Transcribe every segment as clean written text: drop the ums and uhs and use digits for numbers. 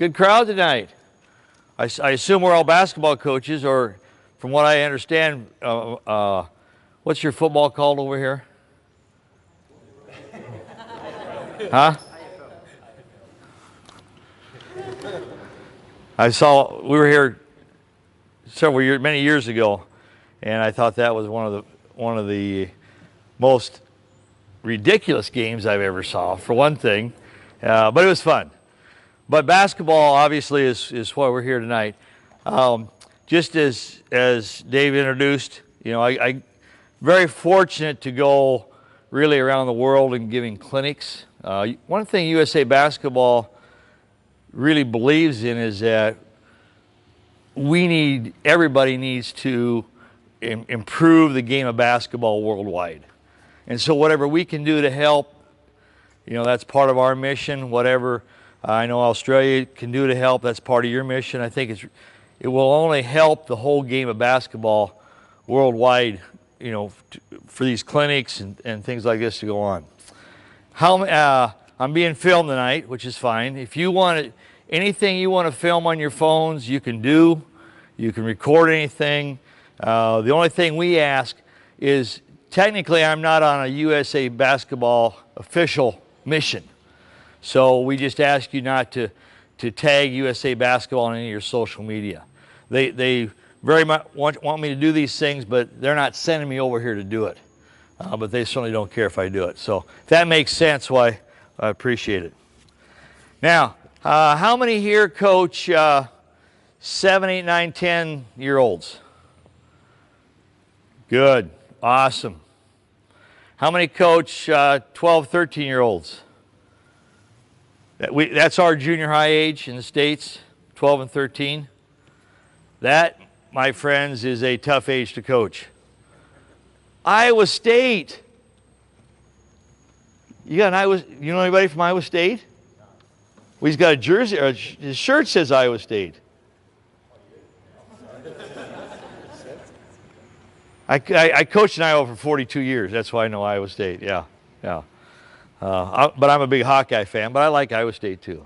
Good crowd tonight. I assume we're all basketball coaches, or from what I understand, what's your football called over here? Huh? We were here many years ago, and I thought that was one of the most ridiculous games I've ever saw, for one thing, but it was fun. But basketball obviously is why we're here tonight. Just as Dave introduced, I'm very fortunate to go really around the world and giving clinics. One thing USA Basketball really believes in is that everybody needs to improve the game of basketball worldwide. And so whatever we can do to help, that's part of our mission. Whatever I know Australia can do to help, that's part of your mission. I think it will only help the whole game of basketball worldwide, for these clinics and things like this to go on. I'm being filmed tonight, which is fine. If you want anything you want to film on your phones, you can do. You can record anything. The only thing we ask is, technically I'm not on a USA Basketball official mission. So we just ask you not to tag USA Basketball on any of your social media. They very much want me to do these things, but they're not sending me over here to do it. But they certainly don't care if I do it. So if that makes sense, why I appreciate it. Now, how many here coach 7, 8, 9, 10-year-olds? Good. Awesome. How many coach 12, 13-year-olds? That's our junior high age in the States, 12 and 13. That, my friends, is a tough age to coach. Iowa State. You know anybody from Iowa State? Well, he's got a jersey, or his shirt says Iowa State. I coached in Iowa for 42 years. That's why I know Iowa State. Yeah. But I'm a big Hawkeye fan, but I like Iowa State too.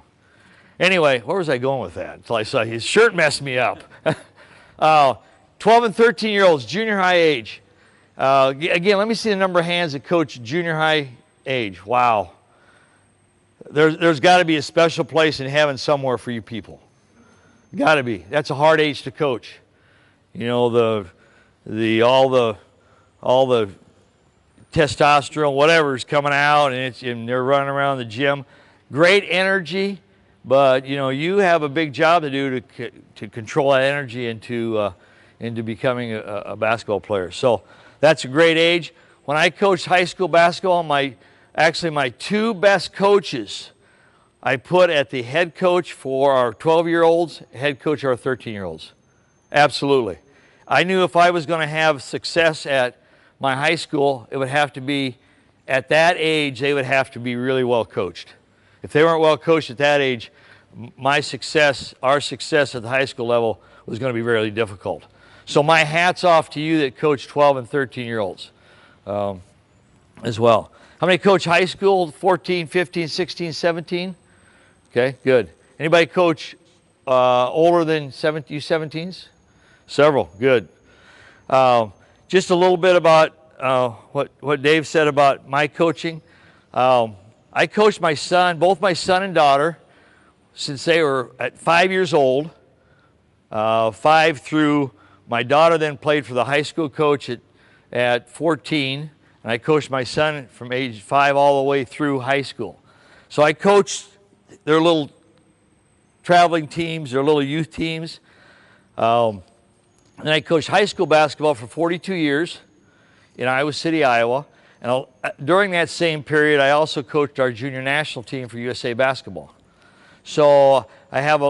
Anyway, where was I going with that? Until I saw his shirt messed me up. 12 and 13-year-olds, junior high age. Again, let me see the number of hands that coach junior high age. Wow. There's got to be a special place in heaven somewhere for you people. Got to be. That's a hard age to coach. All the testosterone, whatever, is coming out, and they're running around the gym. Great energy, but you have a big job to do to control that energy into becoming a basketball player. So that's a great age. When I coached high school basketball, my two best coaches I put at the head coach for our 12-year-olds, head coach our 13-year-olds. Absolutely. I knew if I was going to have success at my high school, it would have to be, at that age, they would have to be really well coached. If they weren't well coached at that age, our success at the high school level was going to be very difficult. So my hat's off to you that coach 12 and 13-year-olds as well. How many coach high school? 14, 15, 16, 17? Okay, good. Anybody coach older than 17s? Several, good. Just a little bit about what Dave said about my coaching. I coached both my son and daughter, since they were at 5 years old. 5 through, my daughter then played for the high school coach at 14, and I coached my son from age 5 all the way through high school. So I coached their little traveling teams, their little youth teams. And I coached high school basketball for 42 years in Iowa City, Iowa. And during that same period, I also coached our junior national team for USA Basketball. So I have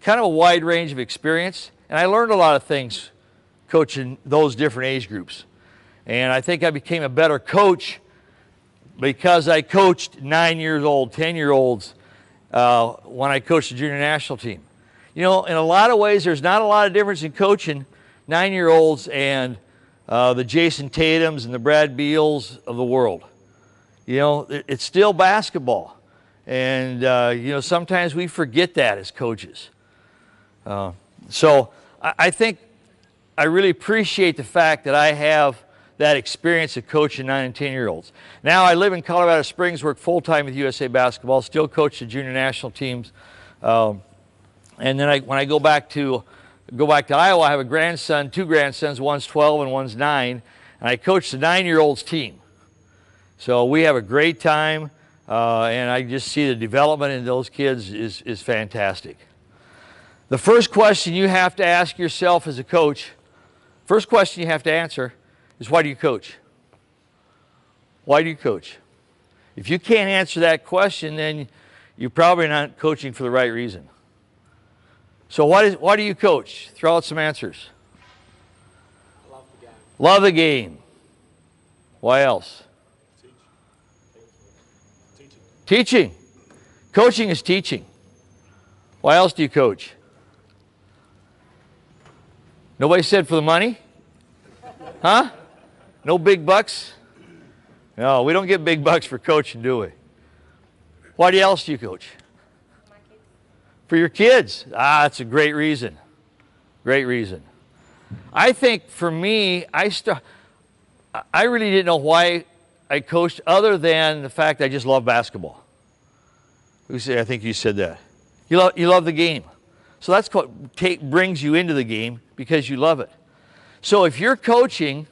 kind of a wide range of experience, and I learned a lot of things coaching those different age groups. And I think I became a better coach because I coached 9-year-old, 10-year-olds when I coached the junior national team. In a lot of ways, there's not a lot of difference in coaching 9-year-olds and the Jason Tatums and the Brad Beals of the world. It's still basketball. And, you know, sometimes we forget that as coaches. So I think I really appreciate the fact that I have that experience of coaching 9 and 10-year-olds. Now I live in Colorado Springs, work full-time with USA Basketball, still coach the junior national teams. And then when I go back to Iowa, I have a grandson, 2 grandsons, one's 12 and one's 9, and I coach the 9-year-olds team. So we have a great time, and I just see the development in those kids is fantastic. The first question you have to ask yourself as a coach, first question you have to answer is, why do you coach? Why do you coach? If you can't answer that question, then you're probably not coaching for the right reason. So why do you coach? Throw out some answers. I love the game. Love the game. Why else? Teaching. Coaching is teaching. Why else do you coach? Nobody said for the money? Huh? No big bucks? No, we don't get big bucks for coaching, do we? Why else do you coach? For your kids. Ah, that's a great reason. Great reason. I think for me, I really didn't know why I coached other than the fact I just love basketball. I think you said that. You love the game. So that's what brings you into the game, because you love it. So if you're coaching,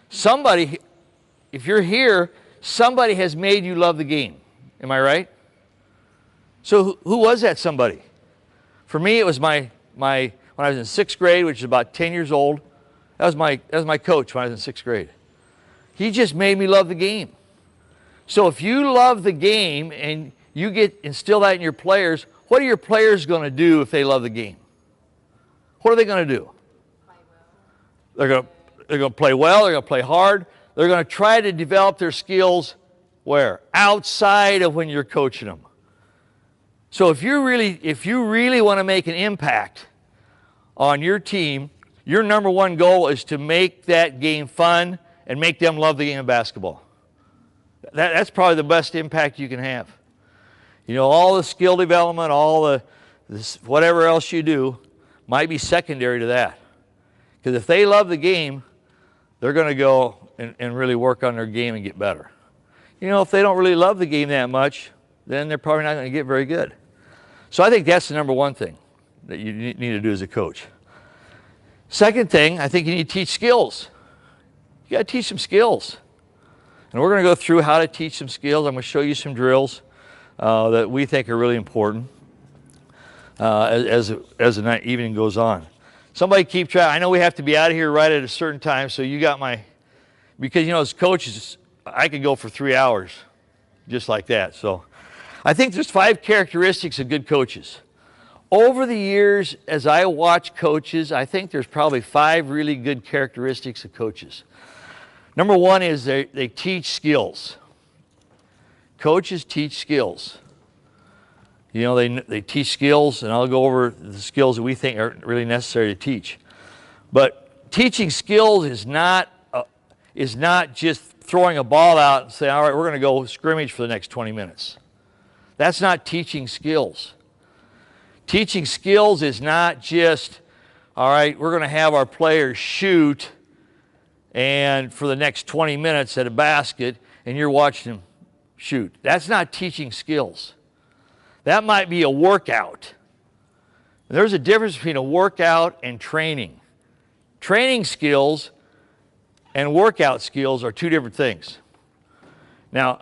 if you're here, somebody has made you love the game. Am I right? So who was that somebody? For me, it was when I was in 6th grade, which is about 10 years old. That was my coach when I was in 6th grade. He just made me love the game. So if you love the game and you instill that in your players, what are your players going to do if they love the game? What are they going to do? They're going to play well. They're going to play hard. They're going to try to develop their skills where? Outside of when you're coaching them. So if you really want to make an impact on your team, your number one goal is to make that game fun and make them love the game of basketball. That's probably the best impact you can have. You know, all the skill development, whatever else you do might be secondary to that. Because if they love the game, they're going to go and really work on their game and get better. You know, if they don't really love the game that much, then they're probably not going to get very good. So I think that's the number one thing that you need to do as a coach. Second thing, I think you need to teach skills. You got to teach some skills. And we're going to go through how to teach some skills. I'm going to show you some drills that we think are really important as the night evening goes on. Somebody keep track. I know we have to be out of here right at a certain time, so you got because you know, as coaches, I could go for 3 hours just like that. So I think there's 5 characteristics of good coaches. Over the years, as I watch coaches, I think there's probably 5 really good characteristics of coaches. Number one is they teach skills. Coaches teach skills. You know, they teach skills, and I'll go over the skills that we think are really necessary to teach. But teaching skills is not just throwing a ball out and saying, all right, we're going to go scrimmage for the next 20 minutes. That's not teaching skills. Teaching skills is not just, all right, we're going to have our players shoot and for the next 20 minutes at a basket, and you're watching them shoot. That's not teaching skills. That might be a workout. There's a difference between a workout and training. Training skills and workout skills are 2 different things. Now,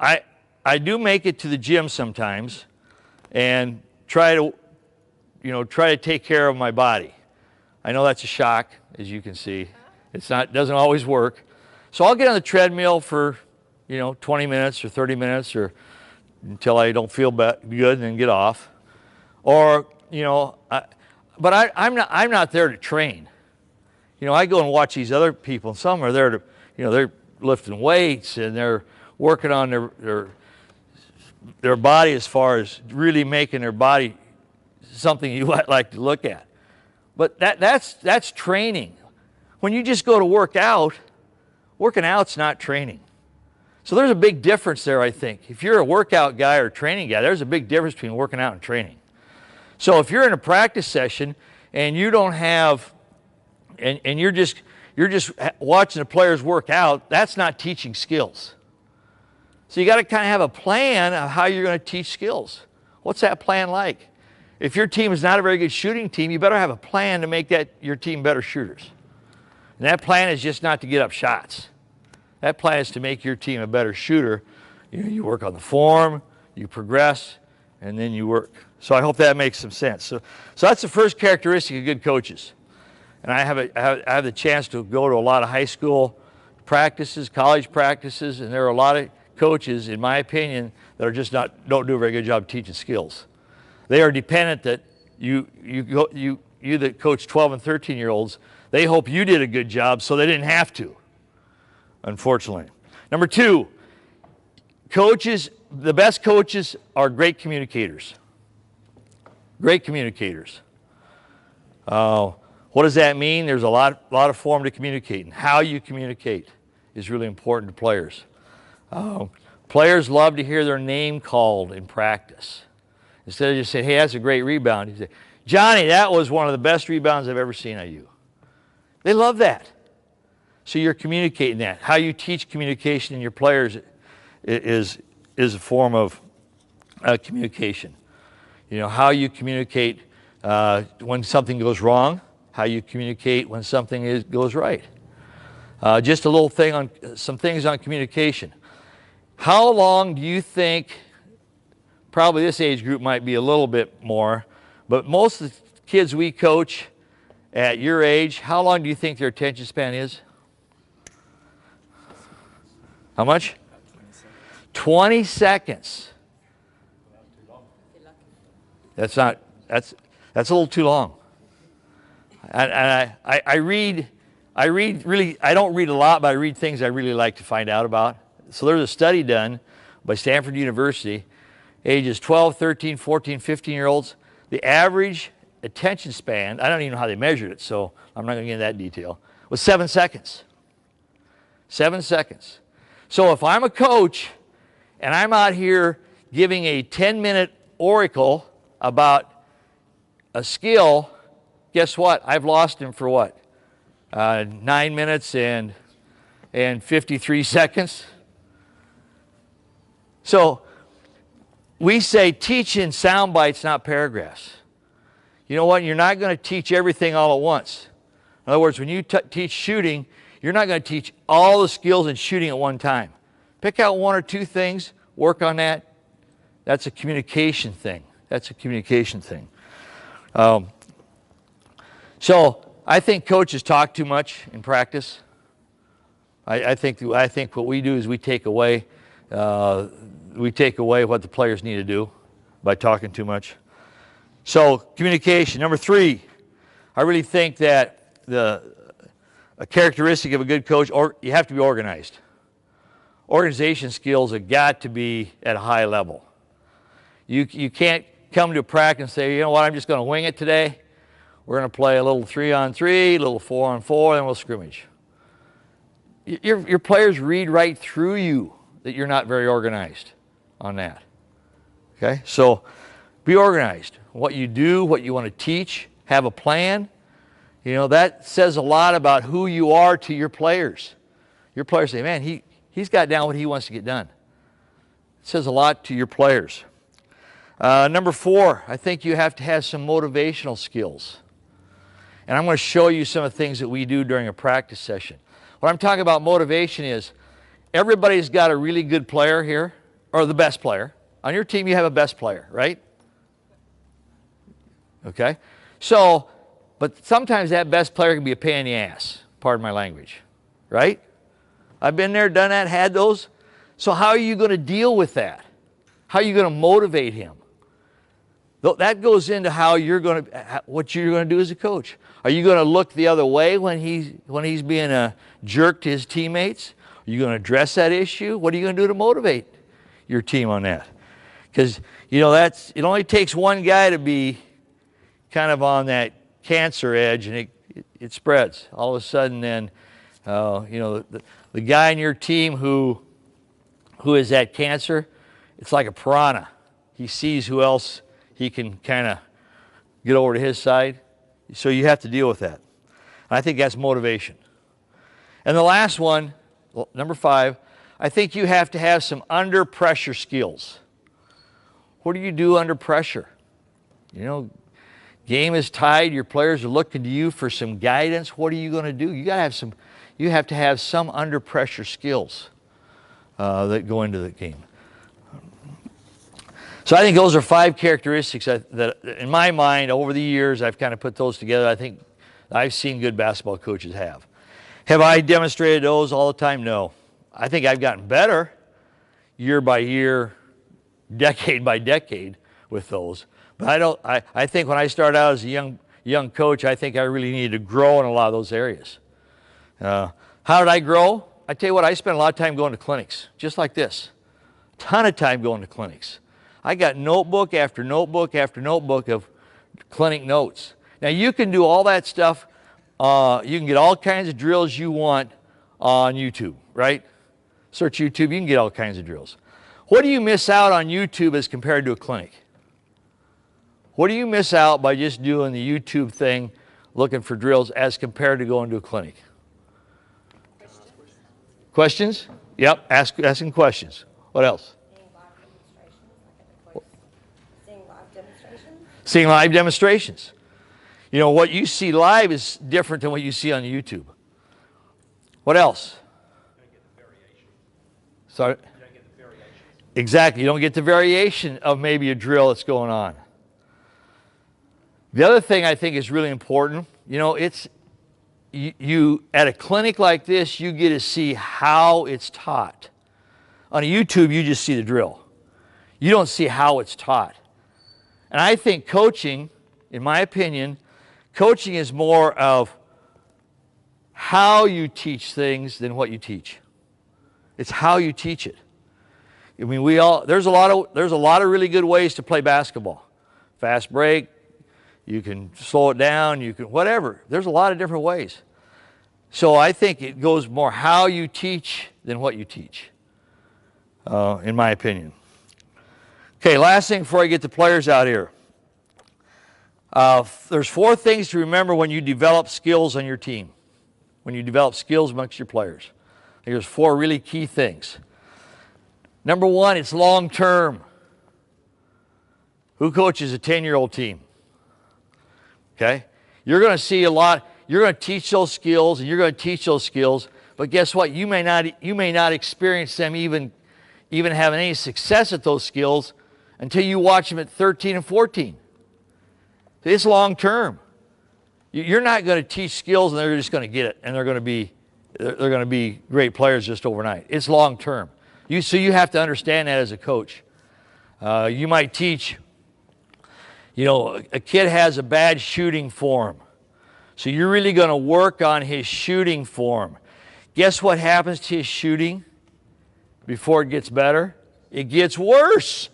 I do make it to the gym sometimes and try to take care of my body. I know that's a shock, as you can see. It doesn't always work. So I'll get on the treadmill for, 20 minutes or 30 minutes or until I don't feel good and then get off. Or, but I'm not there to train. I go and watch these other people, and some are there to, they're lifting weights and they're working on their body as far as really making their body something you might like to look at. But that's training. When you just go to work out, working out's not training. So there's a big difference there, I think. If you're a workout guy or a training guy, there's a big difference between working out and training. So if you're in a practice session and you don't have, and you're just watching the players work out, that's not teaching skills. So you got to kind of have a plan of how you're going to teach skills. What's that plan like? If your team is not a very good shooting team, you better have a plan to make your team better shooters. And that plan is just not to get up shots. That plan is to make your team a better shooter. You work on the form, you progress, and then you work. So I hope that makes some sense. So that's the first characteristic of good coaches. And I have the chance to go to a lot of high school practices, college practices, and there are a lot of coaches, in my opinion, that are just don't do a very good job teaching skills. They are dependent that you that coach 12 and 13-year-olds, they hope you did a good job so they didn't have to, unfortunately. Number two, the best coaches are great communicators. Great communicators. What does that mean? There's a lot of form to communicate, and how you communicate is really important to players. Players love to hear their name called in practice. Instead of just saying, hey, that's a great rebound, you say, Johnny, that was one of the best rebounds I've ever seen of you. They love that. So you're communicating that. How you teach communication in your players is a form of communication. You know, how you communicate when something goes wrong, how you communicate when something goes right. Just a little thing on some things on communication. How long do you think, probably this age group might be a little bit more, but most of the kids we coach at your age, how long do you think their attention span is? How much? 20 seconds. That's a little too long. And I read really, I don't read a lot, but I read things I really like to find out about. So there's a study done by Stanford University, ages 12, 13, 14, 15-year-olds. The average attention span, I don't even know how they measured it, so I'm not going to get into that detail, was 7 seconds. 7 seconds. So if I'm a coach and I'm out here giving a 10-minute oracle about a skill, guess what? I've lost him for what? 9 minutes and 53 seconds. So we say teach in sound bites, not paragraphs. You know what? You're not going to teach everything all at once. In other words, when you teach shooting, you're not going to teach all the skills in shooting at one time. Pick out one or two things, work on that. That's a communication thing. That's a communication thing. So I think coaches talk too much in practice. I think what we do is we take away what the players need to do by talking too much. So communication. Number three, I really think that a characteristic of a good coach, you have to be organized. Organization skills have got to be at a high level. You can't come to a practice and say, you know what, I'm just going to wing it today. We're going to play a little 3-on-3, a little 4-on-4, then we'll scrimmage. Your players read right through you that you're not very organized on that. Okay? So be organized. What you do, what you want to teach, have a plan. You know, that says a lot about who you are to your players. Your players say, man, he's got down what he wants to get done. It says a lot to your players. Number four, I think you have to have some motivational skills. And I'm going to show you some of the things that we do during a practice session. What I'm talking about motivation is everybody's got a really good player here, or the best player. On your team, you have a best player, right? Okay? So, but sometimes that best player can be a pain in the ass, pardon my language, right? I've been there, done that, had those. So how are you going to deal with that? How are you going to motivate him? That goes into what you're going to do as a coach. Are you going to look the other way when he's being a jerk to his teammates? Are you going to address that issue? What are you going to do to motivate your team on that? Because, you know, it only takes one guy to be kind of on that cancer edge, and it spreads. All of a sudden then, you know, the guy in your team who who is at cancer, it's like a piranha. He sees who else he can kind of get over to his side. So you have to deal with that. I think that's motivation. And the last one, number 5, I think you have to have some under pressure skills. What do you do under pressure? You know, game is tied, your players are looking to you for some guidance. What are you going to do? You have to have some under pressure skills that go into the game. So I think those are 5 characteristics that in my mind, over the years, I've kind of put those together. I think I've seen good basketball coaches have. Have I demonstrated those all the time? No. I think I've gotten better year by year, decade by decade with those. But I think when I started out as a young coach, I think I really needed to grow in a lot of those areas. How did I grow? I tell you what, I spent a lot of time going to clinics, just like this. A ton of time going to clinics. I got notebook after notebook after notebook of clinic notes. Now you can do all that stuff. You can get all kinds of drills you want on YouTube, right? Search YouTube, you can get all kinds of drills. What do you miss out on YouTube as compared to a clinic? What do you miss out by just doing the YouTube thing, looking for drills, as compared to going to a clinic? Questions? Yep, asking questions. What else? Seeing live demonstrations. You know, what you see live is different than what you see on YouTube. What else? You don't get the variation. Sorry? You don't get the variation. Exactly. You don't get the variation of maybe a drill that's going on. The other thing I think is really important, you know, it's you at a clinic like this, you get to see how it's taught. On a YouTube, you just see the drill. You don't see how it's taught. And I think coaching, in my opinion, coaching is more of how you teach things than what you teach. It's how you teach it. I mean, there's a lot of really good ways to play basketball. Fast break, you can slow it down, you can whatever. There's a lot of different ways. So I think it goes more how you teach than what you teach, in my opinion. Okay, last thing before I get the players out here. There's 4 things to remember when you develop skills on your team, when you develop skills amongst your players. I think there's 4 really key things. Number 1, it's long term. Who coaches a 10-year-old team? Okay? You're going to see a lot. You're going to teach those skills, and you're going to teach those skills, but guess what? You may not experience them even having any success at those skills until you watch them at 13 and 14. It's long term. You're not going to teach skills and they're just going to get it and they're going to be great players just overnight. It's long term. So you have to understand that as a coach. You might teach, you know, a kid has a bad shooting form. So you're really going to work on his shooting form. Guess what happens to his shooting before it gets better? It gets worse.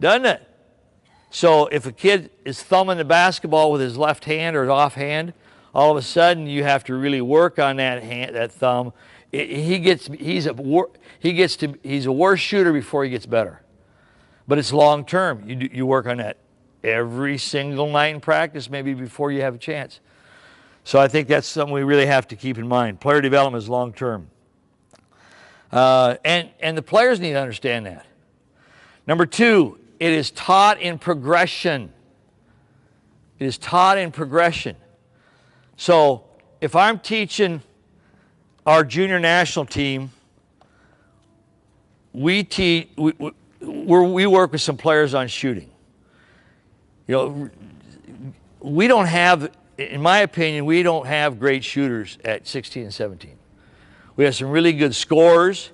Doesn't it? So if a kid is thumbing the basketball with his left hand or his offhand, all of a sudden you have to really work on that thumb. He's a worse shooter before he gets better. But it's long term. You work on that every single night in practice, maybe before you have a chance. So I think that's something we really have to keep in mind. Player development is long term. And the players need to understand that. Number 2, it is taught in progression. It is taught in progression. So if I'm teaching our junior national team, we work with some players on shooting. You know, we don't have, in my opinion, we don't have great shooters at 16 and 17. We have some really good scorers,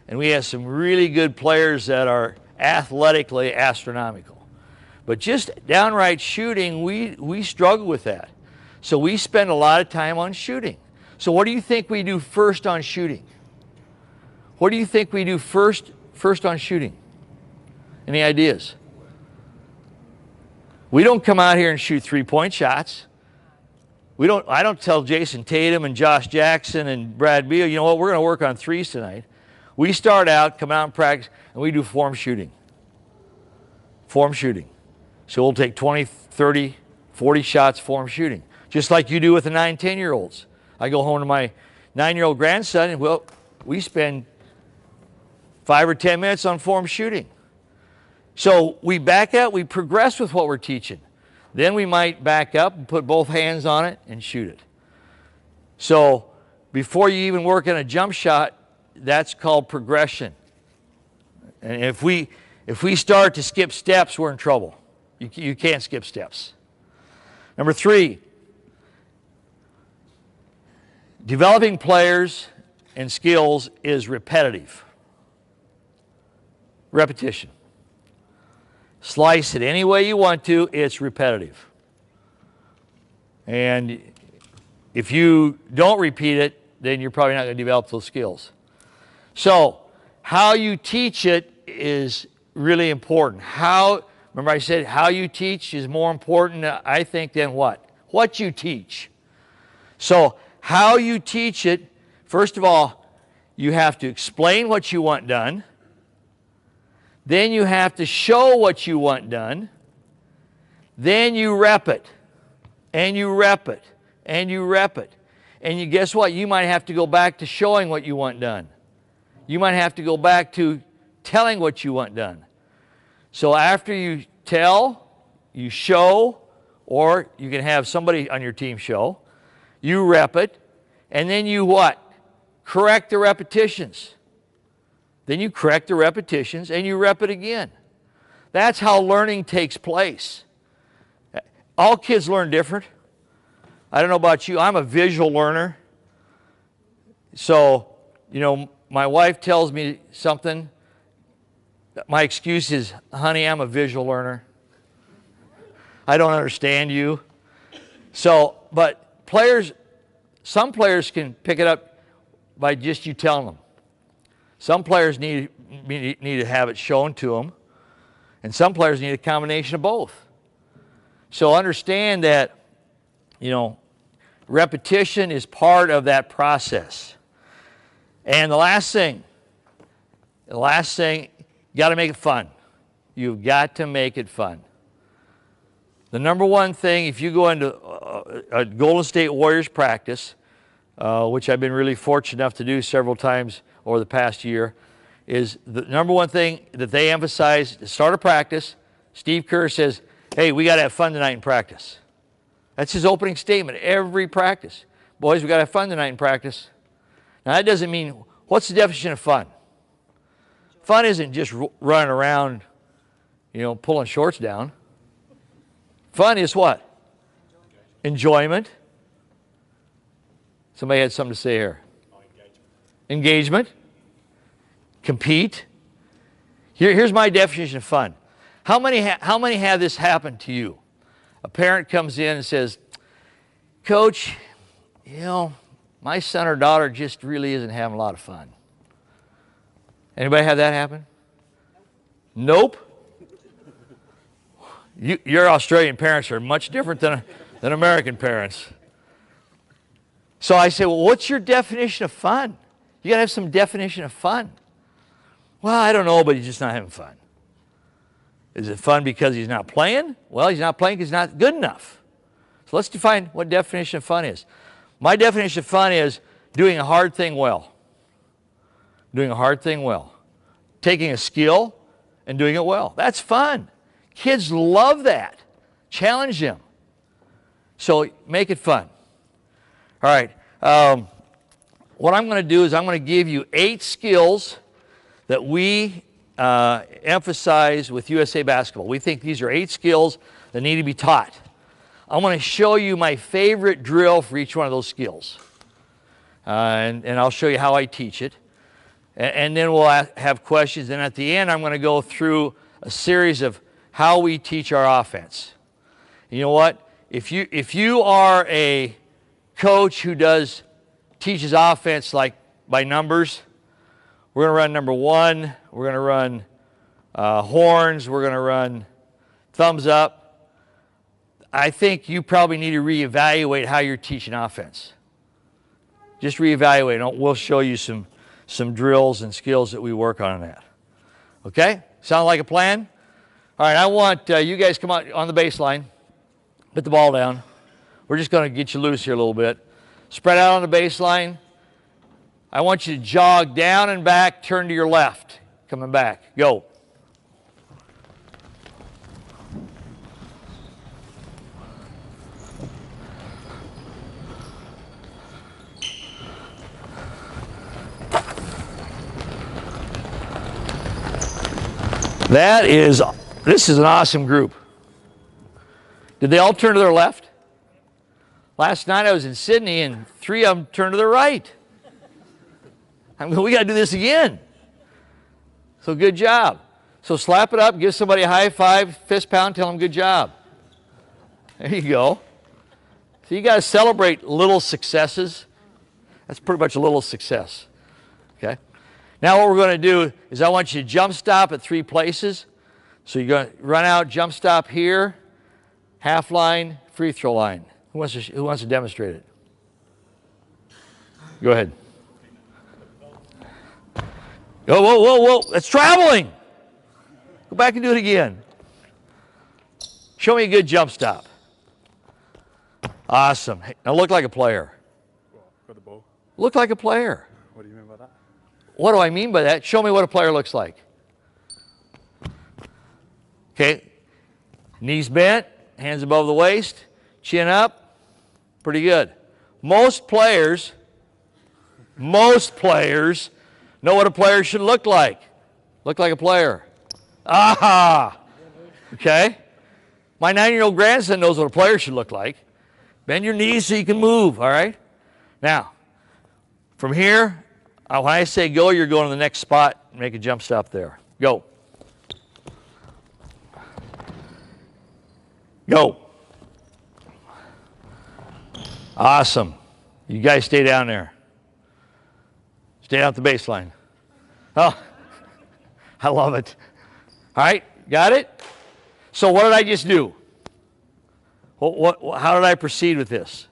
and we have some really good players that are athletically astronomical. But just downright shooting, we struggle with that. So we spend a lot of time on shooting. So what do you think we do first on shooting? What do you think we do first on shooting? Any ideas? We don't come out here and shoot 3-point shots. I don't tell Jason Tatum and Josh Jackson and Brad Beal, you know what, we're going to work on threes tonight. We start out, come out and practice, and we do form shooting. Form shooting. So we'll take 20, 30, 40 shots form shooting, just like you do with the 9, 10-year-olds. I go home to my 9-year-old grandson, and well, we spend 5 or 10 minutes on form shooting. So we back up, we progress with what we're teaching. Then we might back up and put both hands on it and shoot it. So before you even work on a jump shot, that's called progression. And if we start to skip steps, we're in trouble. You can't skip steps. Number 3, developing players and skills is repetitive. Repetition. Slice it any way you want to, it's repetitive. And if you don't repeat it, then you're probably not going to develop those skills. So, how you teach it is really important. Remember I said how you teach is more important, I think, than what? What you teach. So, how you teach it, first of all, you have to explain what you want done. Then you have to show what you want done. Then you rep it. And you rep it. And you rep it. And you guess what? You might have to go back to showing what you want done. You might have to go back to telling what you want done. So after you tell, you show, or you can have somebody on your team show, you rep it, and then you what? Correct the repetitions. Then you correct the repetitions and you rep it again. That's how learning takes place. All kids learn different. I don't know about you, I'm a visual learner. So, my wife tells me something. My excuse is, honey, I'm a visual learner. I don't understand you. So, but some players can pick it up by just you telling them. Some players need to have it shown to them, and some players need a combination of both. So understand that, repetition is part of that process. And the last thing, you got to make it fun. You've got to make it fun. The number one thing, if you go into a Golden State Warriors practice, which I've been really fortunate enough to do several times over the past year, is the number one thing that they emphasize to start a practice. Steve Kerr says, hey, we got to have fun tonight in practice. That's his opening statement every practice. Boys, we got to have fun tonight in practice. Now that doesn't mean, what's the definition of fun? Fun isn't just running around, pulling shorts down. Fun is what? Enjoyment. Somebody had something to say here. Engagement. Compete. Here's my definition of fun. How many have this happen to you? A parent comes in and says, Coach, my son or daughter just really isn't having a lot of fun. Anybody have that happen? Nope. Your Australian parents are much different than American parents. So I say, well, what's your definition of fun? You got to have some definition of fun. Well, I don't know, but he's just not having fun. Is it fun because he's not playing? Well, he's not playing because he's not good enough. So let's define what definition of fun is. My definition of fun is doing a hard thing well. Doing a hard thing well. Taking a skill and doing it well. That's fun. Kids love that. Challenge them. So make it fun. All right. What I'm going to do is I'm going to give you 8 skills that we emphasize with USA Basketball. We think these are 8 skills that need to be taught. I'm going to show you my favorite drill for each one of those skills. And I'll show you how I teach it. And then we'll have questions. And at the end, I'm going to go through a series of how we teach our offense. You know what? If you are a coach who teaches offense like by numbers, we're going to run number 1. We're going to run horns. We're going to run thumbs up. I think you probably need to reevaluate how you're teaching offense. Just reevaluate. We'll show you some some drills and skills that we work on that. Okay? Sound like a plan? All right, I want you guys come out on the baseline. Put the ball down. We're just going to get you loose here a little bit. Spread out on the baseline. I want you to jog down and back, turn to your left. Coming back. Go. This is an awesome group. Did they all turn to their left? Last night I was in Sydney and 3 of them turned to their right. I mean, we got to do this again. So good job. So slap it up, give somebody a high five, fist pound, tell them good job. There you go. So you got to celebrate little successes. That's pretty much a little success. Okay? Now what we're going to do is I want you to jump stop at 3 places. So you're going to run out, jump stop here, half line, free throw line. Who wants to demonstrate it? Go ahead. Whoa, whoa, whoa, whoa. That's traveling. Go back and do it again. Show me a good jump stop. Awesome. Hey, now look like a player. Got the ball. Look like a player. What do you mean by that? What do I mean by that? Show me what a player looks like. Okay. Knees bent, hands above the waist, chin up. Pretty good. Most players know what a player should look like. Look like a player. Aha! Okay? My 9-year-old grandson knows what a player should look like. Bend your knees so you can move, all right? Now, from here, when I say go, you're going to the next spot. Make a jump stop there. Go. Go. Awesome. You guys stay down there. Stay down at the baseline. Oh, I love it. All right, got it? So what did I just do? How did I proceed with this?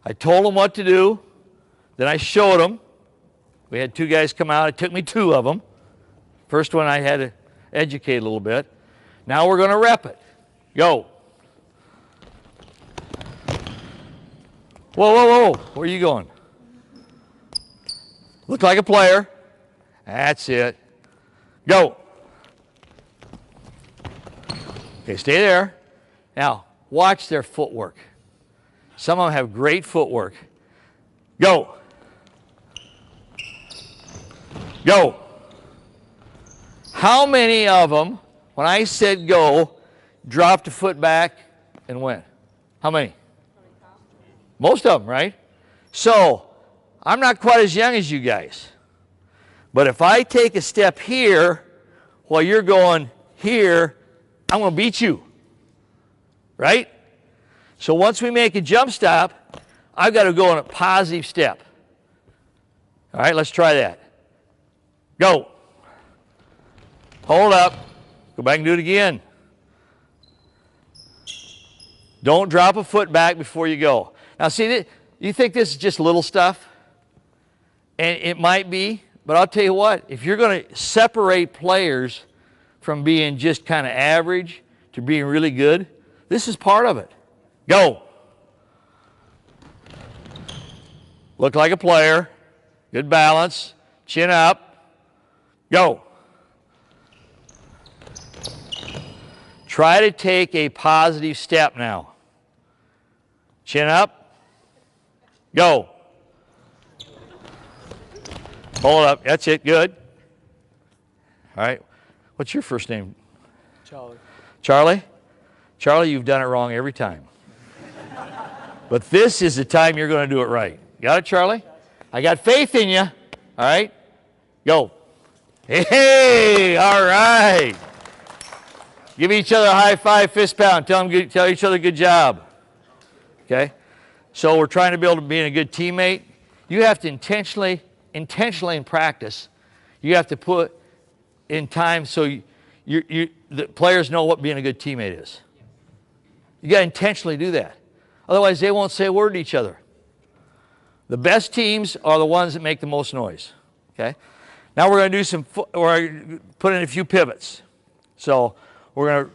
I told them what to do. Then I showed them. We had 2 guys come out. It took me 2 of them. First one I had to educate a little bit. Now we're going to rep it. Go. Whoa, whoa, whoa. Where are you going? Look like a player. That's it. Go. Okay, stay there. Now, watch their footwork. Some of them have great footwork. Go. Go. How many of them, when I said go, dropped a foot back and went? How many? Most of them, right? So, I'm not quite as young as you guys. But if I take a step here while you're going here, I'm going to beat you. Right? So once we make a jump stop, I've got to go in a positive step. All right, let's try that. Go. Hold up. Go back and do it again. Don't drop a foot back before you go. Now see, you think this is just little stuff? And it might be, but I'll tell you what, if you're going to separate players from being just kind of average to being really good, this is part of it. Go. Look like a player. Good balance. Chin up. Go. Try to take a positive step now. Chin up. Go. Hold up. That's it. Good. All right. What's your first name? Charlie. Charlie? Charlie, you've done it wrong every time. But this is the time you're going to do it right. Got it, Charlie? I got faith in you. All right? Go. Hey, all right. Give each other a high five, fist pound. Tell each other good job. Okay? So we're trying to build being a good teammate. You have to intentionally in practice, you have to put in time so the players know what being a good teammate is. You got to intentionally do that. Otherwise, they won't say a word to each other. The best teams are the ones that make the most noise. Okay. Now we're going to do we're put in a few pivots. So we're going to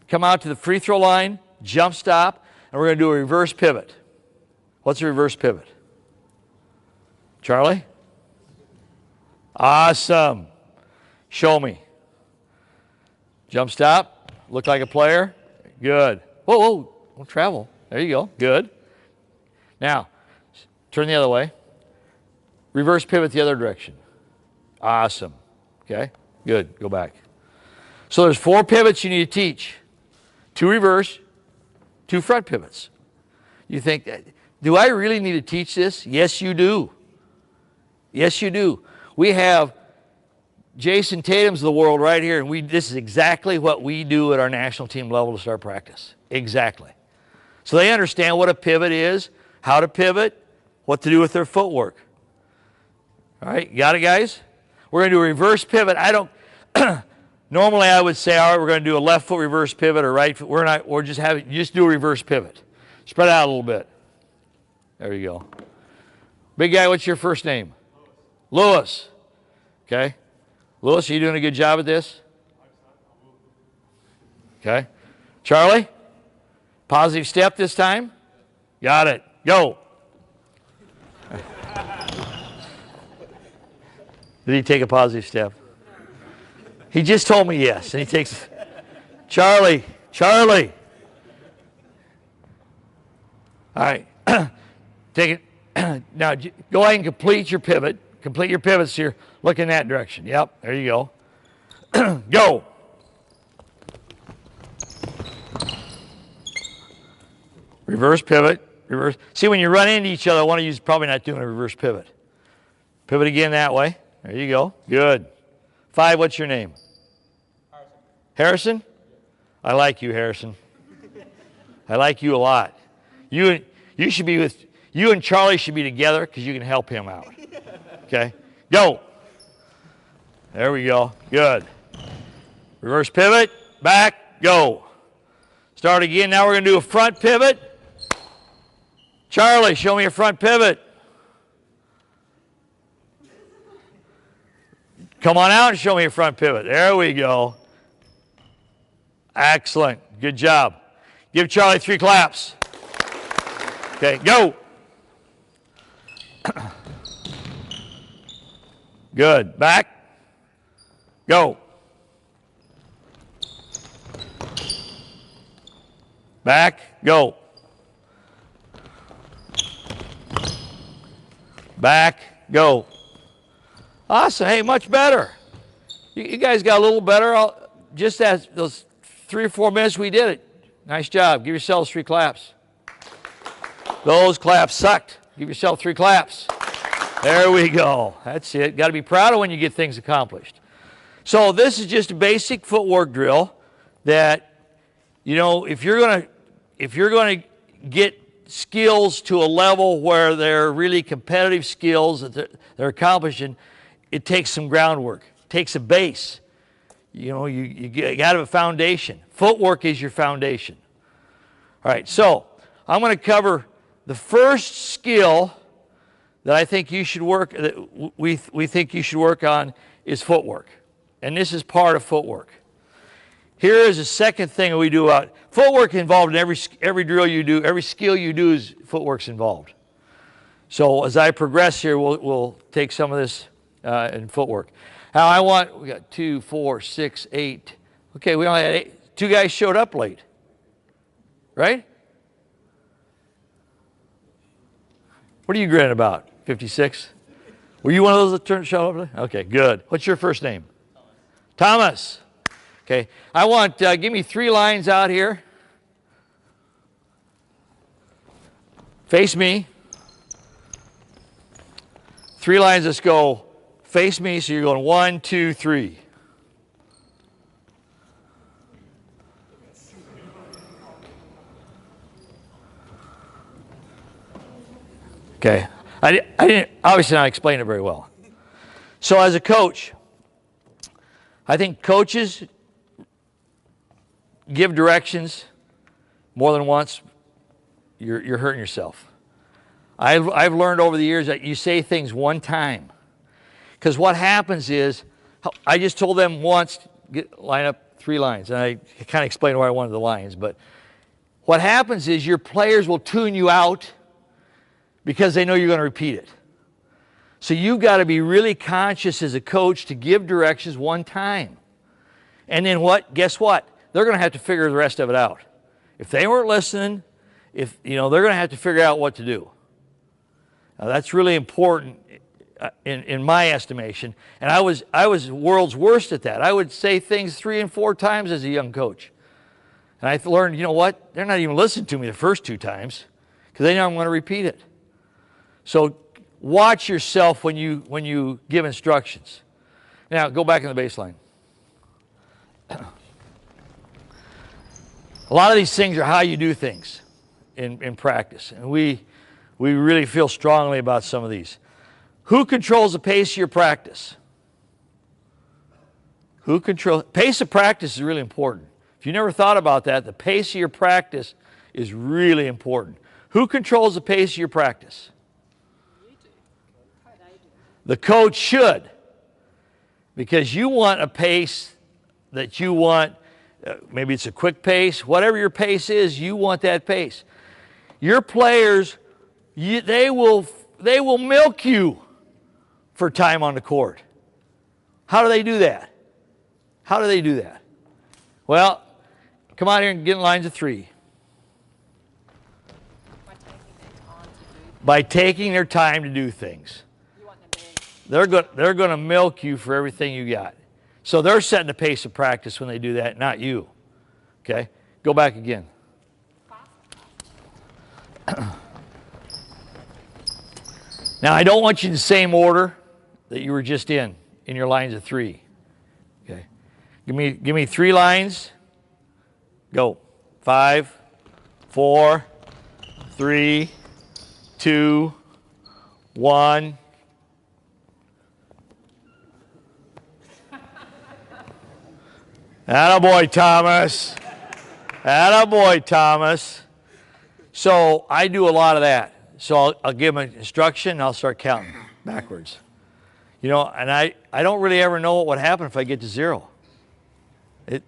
come out to the free throw line, jump stop, and we're going to do a reverse pivot. What's a reverse pivot? Charlie? Awesome. Show me. Jump stop. Look like a player. Good. Whoa, whoa. Don't travel. There you go. Good. Now, turn the other way. Reverse pivot the other direction. Awesome. Okay. Good. Go back. So there's 4 pivots you need to teach. 2 reverse, 2 front pivots. You think, do I really need to teach this? Yes, you do. Yes, you do. We have Jason Tatum's of the world right here, and this is exactly what we do at our national team level to start practice. Exactly. So they understand what a pivot is, how to pivot, what to do with their footwork. All right, you got it, guys? We're going to do a reverse pivot. Normally I would say, all right, we're going to do a left foot reverse pivot or right foot. We're just do a reverse pivot. Spread out a little bit. There you go. Big guy, what's your first name? Lewis. Okay. Lewis, are you doing a good job at this? Okay. Charlie? Positive step this time? Got it. Go. Did he take a positive step? He just told me yes, and he takes Charlie. All right. Take it. Now, go ahead and complete your pivot. Complete your pivots here. Look in that direction. Yep, there you go. Go. Reverse pivot. Reverse. See, when you run into each other, one of you is probably not doing a reverse pivot. Pivot again that way. There you go. Good. 5, what's your name? Harrison? I like you, Harrison. I like you a lot. You and Charlie should be together because you can help him out. Okay? Go. There we go. Good. Reverse pivot. Back. Go. Start again. Now we're going to do a front pivot. Charlie, show me a front pivot. Come on out and show me a front pivot. There we go. Excellent. Good job. Give Charlie 3 claps. Okay, go. Good. Back. Go. Back. Go. Back. Go. Awesome. Hey, much better. You guys got a little better. Just as those 3 or 4 minutes we did it. Nice job. Give yourselves 3 claps. Those claps sucked. Give yourself 3 claps. There we go. That's it. Got to be proud of when you get things accomplished. So this is just a basic footwork drill that, you know, if you're going to get skills to a level where they're really competitive skills that they're accomplishing, it takes some groundwork. It takes a base. You know, you got to have a foundation. Footwork is your foundation. All right, so I'm going to cover the first skill that I think you should work, that we think you should work on, is footwork. And this is part of footwork. Here is a second thing that we do about footwork involved in every drill you do, every skill you do is footwork's involved. So as I progress here, we'll take some of this in footwork. Now we got 2, 4, 6, 8. Okay, we only had 8. 2 guys showed up late. Right? What are you grinning about? 56? Were you one of those that showed up late? Okay, good. What's your first name? Thomas. Okay, I want, give me 3 lines out here. Face me. 3 lines, let's go face me, so you're going 1, 2, 3. Okay, I didn't, obviously not explain it very well. So as a coach, I think coaches give directions more than once, you're hurting yourself. I've learned over the years that you say things one time, Because what happens is, I just told them once, line up 3 lines. And I kind of explained why I wanted the lines. But what happens is your players will tune you out because they know you're going to repeat it. So you've got to be really conscious as a coach to give directions one time. And then what? Guess what? They're going to have to figure the rest of it out. If they weren't listening, they're going to have to figure out what to do. Now, that's really important in my estimation. And I was world's worst at that. I would say things 3 and 4 times as a young coach. And I learned, you know what? They're not even listening to me the first 2 times because they know I'm going to repeat it. So watch yourself when you give instructions. Now, go back in the baseline. A lot of these things are how you do things in practice. And we really feel strongly about some of these. Who controls the pace of your practice? Pace of practice is really important. If you never thought about that, the pace of your practice is really important. Who controls the pace of your practice? You do. The coach should. Because you want a pace that you want, maybe it's a quick pace, whatever your pace is, you want that pace. Your players, they will milk you for time on the court. How do they do that? How do they do that? Well, come out here and get in lines of 3. By taking their time to do things. You want them to. They're going to milk you for everything you got. So they're setting the pace of practice when they do that, not you. Okay? Go back again. Now, I don't want you in the same order that you were just in your lines of 3. Okay? Give me 3 lines. Go. 5, 4, 3, 2, 1. Attaboy, Thomas. Attaboy, Thomas. So I do a lot of that. So I'll give them an instruction and I'll start counting backwards. And I don't really ever know what would happen if I get to 0.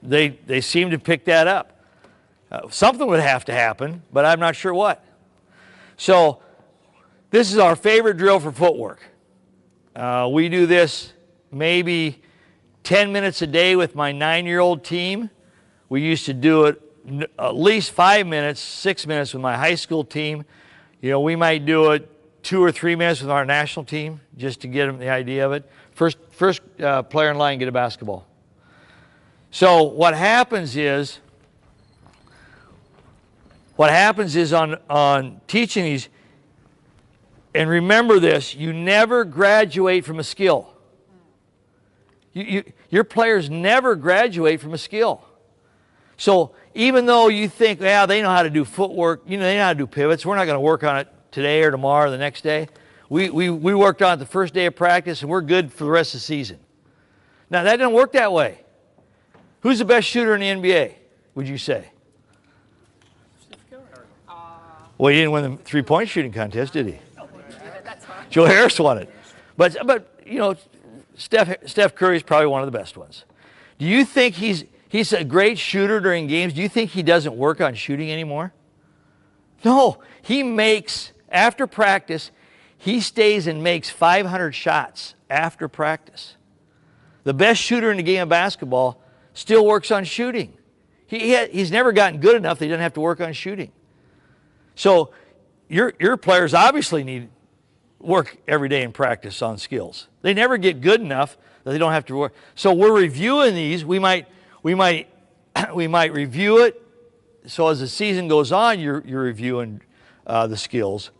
They seem to pick that up. Something would have to happen, but I'm not sure what. So this is our favorite drill for footwork. We do this maybe 10 minutes a day with my 9-year-old team. We used to do it at least 5 minutes, 6 minutes with my high school team. We might do it 2 or 3 minutes with our national team just to get them the idea of it. First player in line get a basketball. So what happens is on teaching these, and remember this, you never graduate from a skill. Your players never graduate from a skill. So even though you think, they know how to do footwork, they know how to do pivots, we're not going to work on it today or tomorrow or the next day. We worked on it the first day of practice, and we're good for the rest of the season. Now, that doesn't work that way. Who's the best shooter in the NBA, would you say? Well, he didn't win the 3-point shooting contest, did he? Joe Harris won it. But Steph Curry is probably one of the best ones. Do you think he's a great shooter during games? Do you think he doesn't work on shooting anymore? No. He makes, after practice, he stays and makes 500 shots after practice. The best shooter in the game of basketball still works on shooting. He's never gotten good enough that he doesn't have to work on shooting. So your players obviously need work every day in practice on skills. They never get good enough that they don't have to work. So we're reviewing these. We might review it. So as the season goes on, you're reviewing the skills,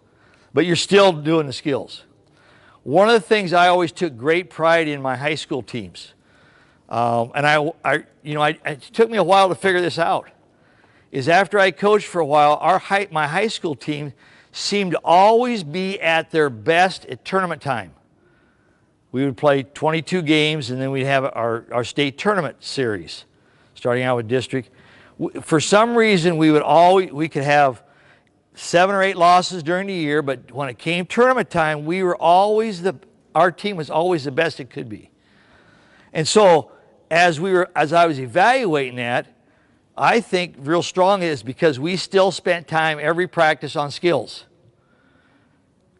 but you're still doing the skills. One of the things I always took great pride in my high school teams, and it took me a while to figure this out, is after I coached for a while, my high school team seemed to always be at their best at tournament time. We would play 22 games, and then we'd have our state tournament series, starting out with district. For some reason, we could have 7 or 8 losses during the year, but when it came tournament time, we were always our team was always the best it could be. And so as I was evaluating that, I think real strong is because we still spent time every practice on skills.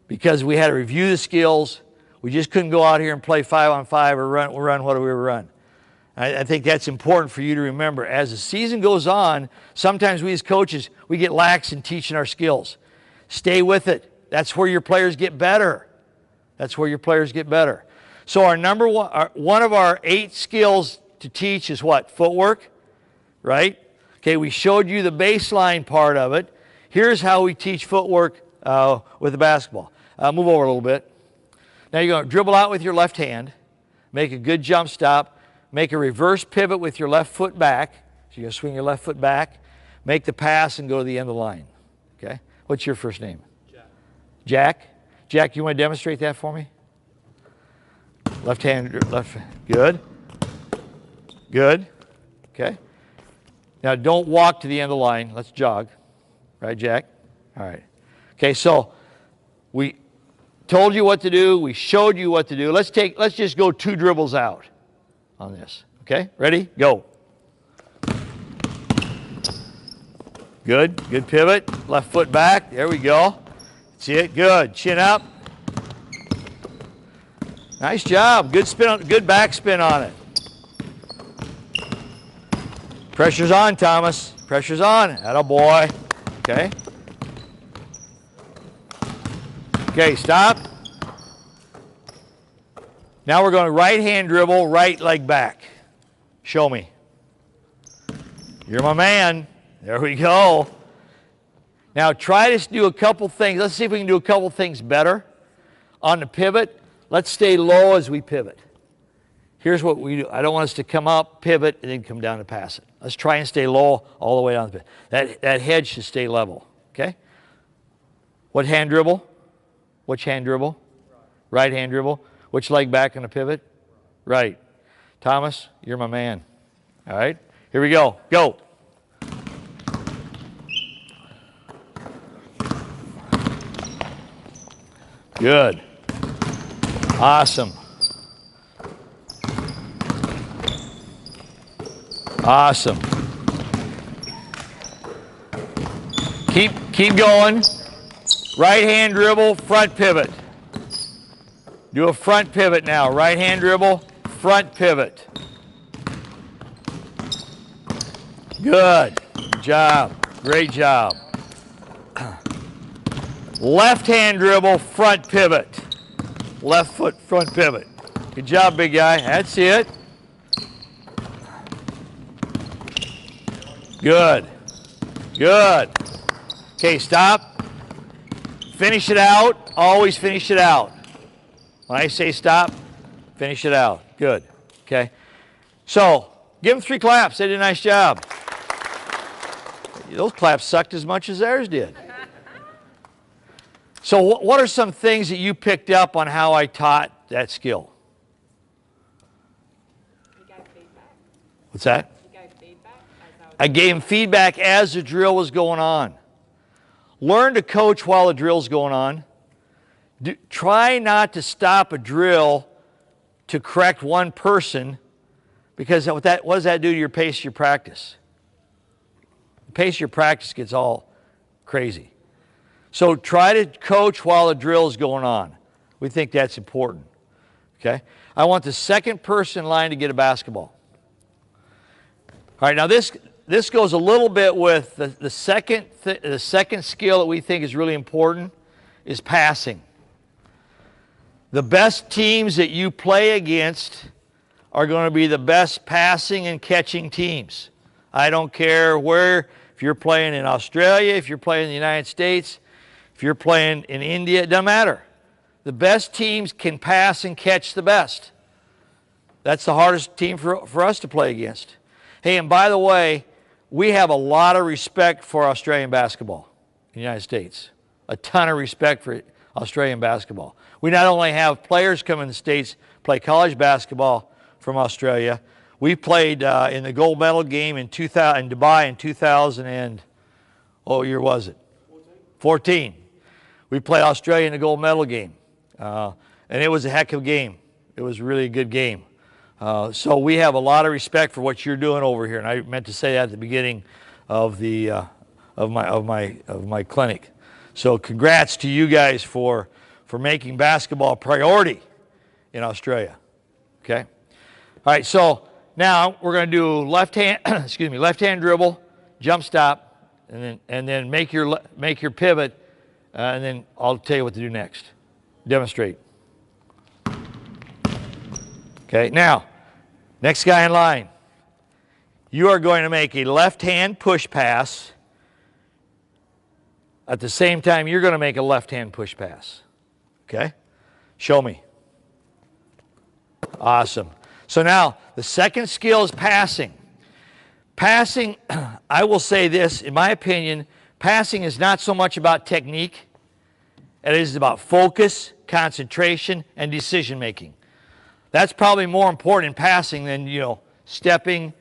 Because we had to review the skills. We just couldn't go out here and play 5-on-5 or run what do we run. I think that's important for you to remember. As the season goes on, sometimes we as coaches, we get lax in teaching our skills. Stay with it. That's where your players get better. That's where your players get better. So our number one of our 8 skills to teach is what? Footwork, right? Okay, we showed you the baseline part of it. Here's how we teach footwork with the basketball. Move over a little bit. Now you're going to dribble out with your left hand, make a good jump stop, make a reverse pivot with your left foot back. So you're going to swing your left foot back, make the pass, and go to the end of the line. Okay? What's your first name? Jack. Jack? Jack, you want to demonstrate that for me? Left hand, left. Good. Good. Okay. Now don't walk to the end of the line. Let's jog. Right, Jack? All right. Okay, so we told you what to do. We showed you what to do. Let's just go 2 dribbles out on this. Okay? Ready? Go. Good. Good pivot. Left foot back. There we go. See it? Good. Chin up. Nice job. Good spin. Good backspin on it. Pressure's on, Thomas. Pressure's on. Atta boy. Okay. Okay, stop. Now we're going to right hand dribble, right leg back. Show me. You're my man. There we go. Now try to do a couple things. Let's see if we can do a couple things better. On the pivot, let's stay low as we pivot. Here's what we do. I don't want us to come up, pivot, and then come down and pass it. Let's try and stay low all the way down the pivot. That head should stay level, okay? What hand dribble? Which hand dribble? Right hand dribble. Which leg back on the pivot? Right. Thomas, you're my man. All right? Here we go. Go. Good. Awesome. Awesome. Keep going. Right hand dribble, front pivot. Do a front pivot now. Right hand dribble, front pivot. Good. Good job. Great job. Left hand dribble, front pivot. Left foot, front pivot. Good job, big guy. That's it. Good. Good. Okay, stop. Finish it out. Always finish it out. When I say stop, finish it out. Good. Okay. So, give them 3 claps. They did a nice job. Those claps sucked as much as theirs did. So, what are some things that you picked up on how I taught that skill? You gave feedback. What's that? You gave feedback. I gave him feedback as the drill was going on. Learn to coach while the drill's going on. Try not to stop a drill to correct one person, because what does that do to your pace of your practice? The pace of your practice gets all crazy. So try to coach while the drill is going on. We think that's important. Okay? I want the second person in line to get a basketball. All right, now this goes a little bit with the second skill that we think is really important is passing. The best teams that you play against are going to be the best passing and catching teams. I don't care where, if you're playing in Australia, if you're playing in the United States, if you're playing in India, it doesn't matter. The best teams can pass and catch the best. That's the hardest team for us to play against. Hey, and by the way, we have a lot of respect for Australian basketball in the United States. A ton of respect for Australian basketball. We not only have players come in the States play college basketball from Australia. We played in the gold medal game in Dubai in 2000 and, what year was it? 14. We played Australia in the gold medal game. And it was a heck of a game. It was really a good game. So we have a lot of respect for what you're doing over here, and I meant to say that at the beginning of the of my clinic. So congrats to you guys for making basketball a priority in Australia. Okay. All right. So now we're going to do left hand left hand dribble, jump stop, and then make your pivot, and then I'll tell you what to do next. Demonstrate. Okay. Now, next guy in line. You are going to make a left hand push pass. At the same time, you're going to make a left hand push pass. Okay? Show me. Awesome. So now, the second skill is passing. Passing, I will say this, in my opinion, passing is not so much about technique. It is about focus, concentration, and decision making. That's probably more important in passing than, stepping,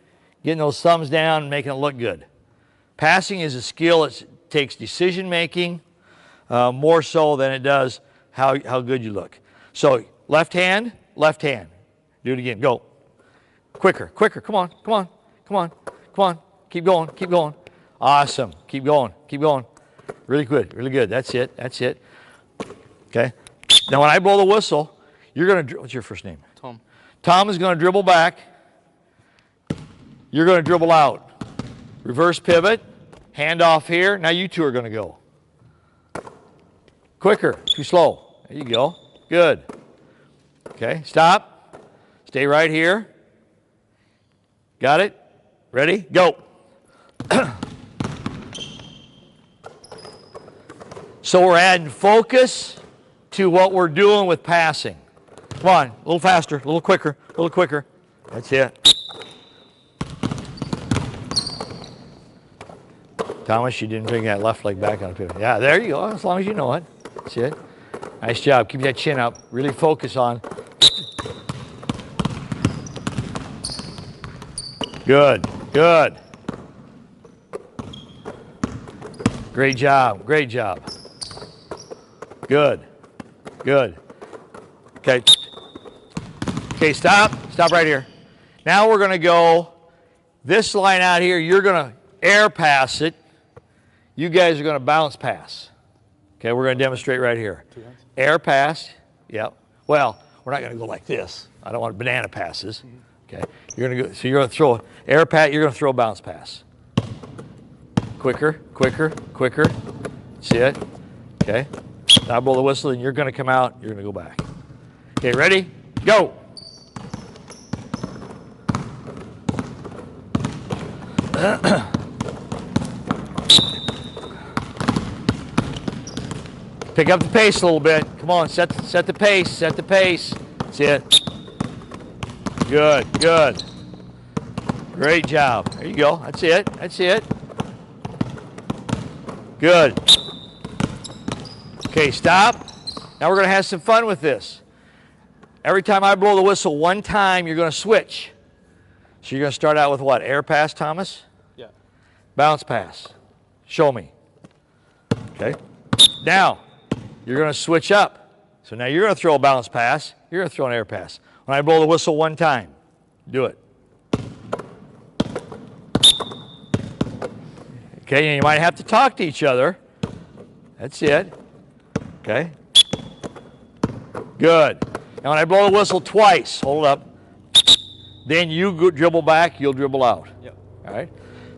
getting those thumbs down, and making it look good. Passing is a skill that takes decision making more so than it does how good you look. So left hand, left hand. Do it again. Go. Quicker, quicker. Come on, come on, come on, come on. Keep going, keep going. Awesome. Keep going, keep going. Really good, really good. That's it, that's it. Okay. Now when I blow the whistle, you're going to, what's your first name? Tom. Tom is going to dribble back. You're going to dribble out. Reverse pivot. Hand off here. Now you two are going to go. Quicker. Too slow. There you go. Good. Okay. Stop. Stay right here. Got it? Ready? Go. So we're adding focus to what we're doing with passing. Come on. A little faster. A little quicker. A little quicker. That's it. Thomas, you didn't bring that left leg back on the pivot. Yeah, there you go, as long as you know it. That's it. Nice job. Keep that chin up. Really focus on. Good, good. Great job, great job. Good, good. Okay. Okay, stop. Stop right here. Now we're going to go this line out here. You're going to air pass it. You guys are going to bounce pass. Okay, we're going to demonstrate right here. Air pass. Yep. Well, we're not going to go like this. I don't want banana passes. Okay. You're going to go. So you're going to throw air pass. You're going to throw a bounce pass. Quicker, quicker, quicker. See it? Okay. Now I blow the whistle, and you're going to come out. You're going to go back. Okay. Ready? Go. Pick up the pace a little bit. Come on, set the pace, set the pace. That's it. Good, good. Great job. There you go. That's it, that's it. Good. Okay, stop. Now we're going to have some fun with this. Every time I blow the whistle one time, you're going to switch. So you're going to start out with what? Air pass, Thomas? Yeah. Bounce pass. Show me. Okay. Now, you're going to switch up. So now you're going to throw a bounce pass. You're going to throw an air pass. When I blow the whistle one time, do it. Okay, and you might have to talk to each other. That's it. Okay. Good. Now when I blow the whistle twice, hold up. Then you go dribble back, you'll dribble out. Yep. All right.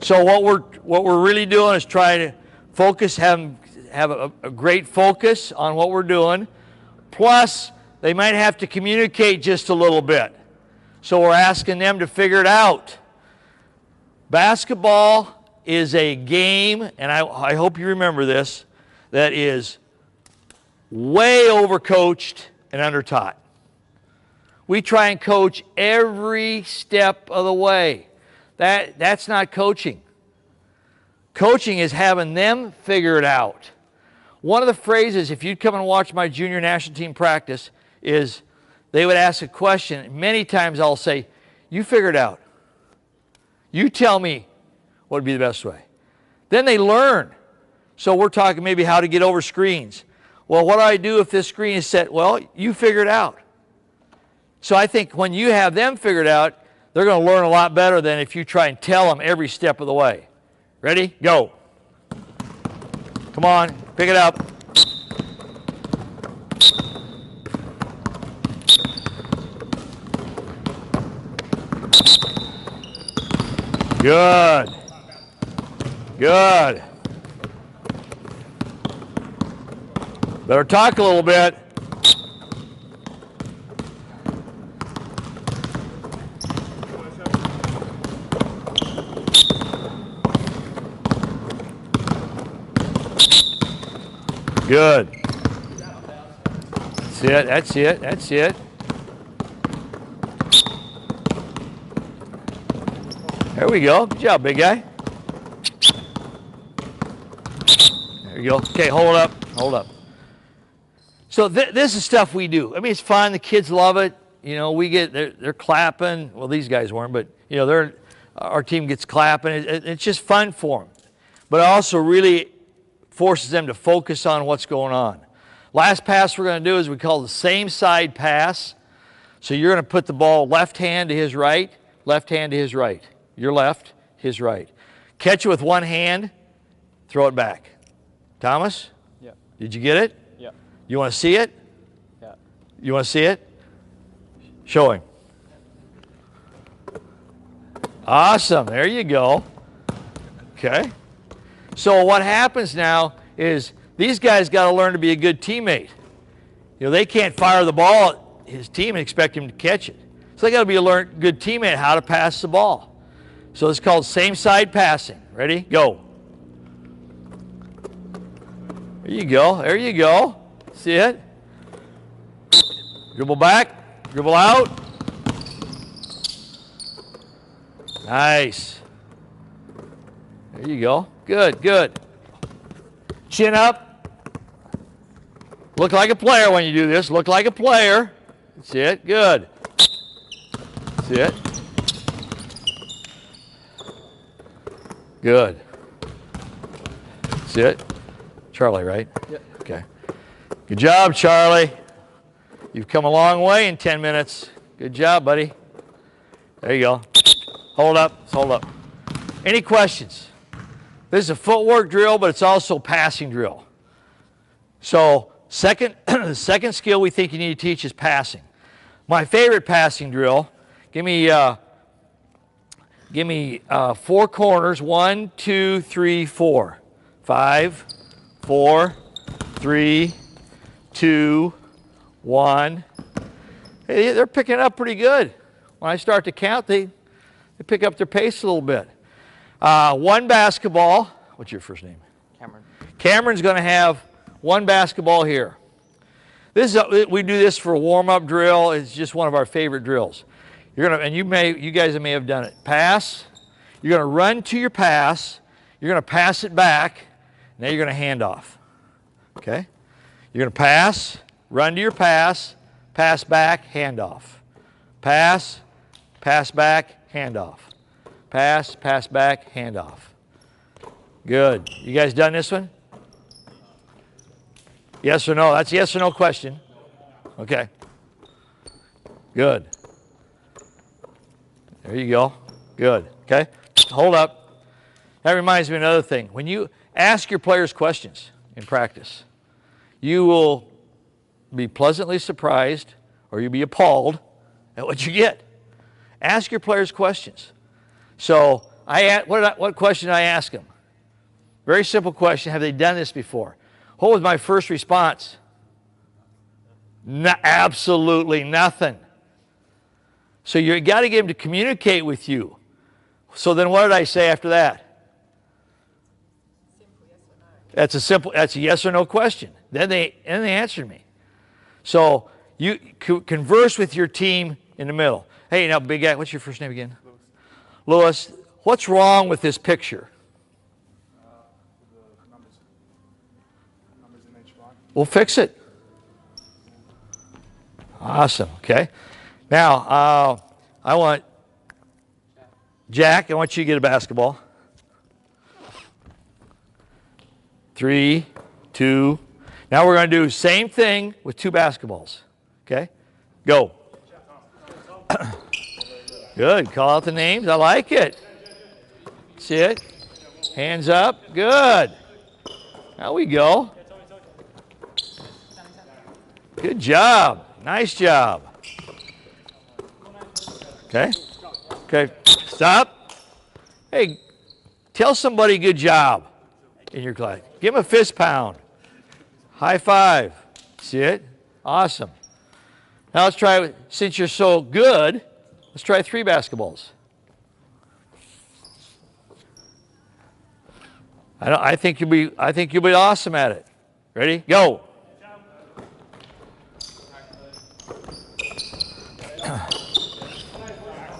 So what we're really doing is trying to focus, have a great focus on what we're doing. Plus, they might have to communicate just a little bit. So we're asking them to figure it out. Basketball is a game, and I hope you remember this, that is way overcoached and undertaught. We try and coach every step of the way. That's not coaching. Coaching is having them figure it out. One of the phrases, if you'd come and watch my junior national team practice, is they would ask a question. Many times I'll say, you figure it out. You tell me what would be the best way. Then they learn. So we're talking maybe how to get over screens. Well, what do I do if this screen is set? Well, you figure it out. So I think when you have them figured out, they're going to learn a lot better than if you try and tell them every step of the way. Ready? Go. Come on, pick it up. Good. Good. Better talk a little bit. Good. That's it, that's it, that's it. There we go. Good job, big guy. There you go. Okay, hold up, hold up. So this is stuff we do. I mean, it's fun. The kids love it. You know, they're clapping. Well, these guys weren't, but you know, our team gets clapping. It's just fun for them. But it also really forces them to focus on what's going on. Last pass we're going to do is we call the same side pass. So you're going to put the ball left hand to his right, left hand to his right. Your left, his right. Catch it with one hand, throw it back. Thomas? Yeah. Did you get it? Yeah. You want to see it? Yeah. You want to see it? Show him. Awesome. There you go. Okay. So what happens now is these guys got to learn to be a good teammate. You know, they can't fire the ball at his team and expect him to catch it. So they got to be a good teammate how to pass the ball. So it's called same side passing. Ready? Go. There you go. There you go. See it? Dribble back. Dribble out. Nice. There you go. Good, good. Chin up. Look like a player when you do this. Look like a player. That's it. Good. That's it. Good. That's it. Charlie, right? Yep. Okay. Good job, Charlie. You've come a long way in 10 minutes. Good job, buddy. There you go. Hold up. Hold up. Any questions? This is a footwork drill, but it's also a passing drill. So the second skill we think you need to teach is passing. My favorite passing drill, give me 4 corners. 1, 2, 3, 4. 5, 4, 3, 2, 1. Hey, they're picking it up pretty good. When I start to count, they pick up their pace a little bit. 1 basketball. What's your first name? Cameron. Cameron's going to have 1 basketball here. We do this for a warm-up drill. It's just one of our favorite drills. You're gonna, and you guys may have done it. Pass. You're going to run to your pass. You're going to pass it back. Now you're going to hand off. Okay? You're going to pass, run to your pass, pass back, hand off. Pass, pass back, hand off. Pass, pass back, hand off. Good. You guys done this one? Yes or no? That's a yes or no question. Okay. Good. There you go. Good. Okay. Hold up. That reminds me of another thing. When you ask your players questions in practice, you will be pleasantly surprised or you'll be appalled at what you get. Ask your players questions. So what question did I ask them? Very simple question. Have they done this before? What was my first response? Absolutely nothing. So you got to get them to communicate with you. So then what did I say after that? That's a yes or no question. Then they answered me. So you converse with your team in the middle. Hey, now big guy, what's your first name again? Lewis, what's wrong with this picture? The numbers in each line. We'll fix it. Awesome. Okay. Now, I want Jack, I want you to get a basketball. 3, 2. Now we're going to do the same thing with 2 basketballs. Okay? Go. Good. Call out the names. I like it. See it? Hands up. Good. There we go. Good job. Nice job. Okay? Okay. Stop. Hey, tell somebody good job in your class. Give them a fist pound. High five. See it? Awesome. Now let's try, since you're so good, let's try 3 basketballs. I think you'll be awesome at it. Ready? Go.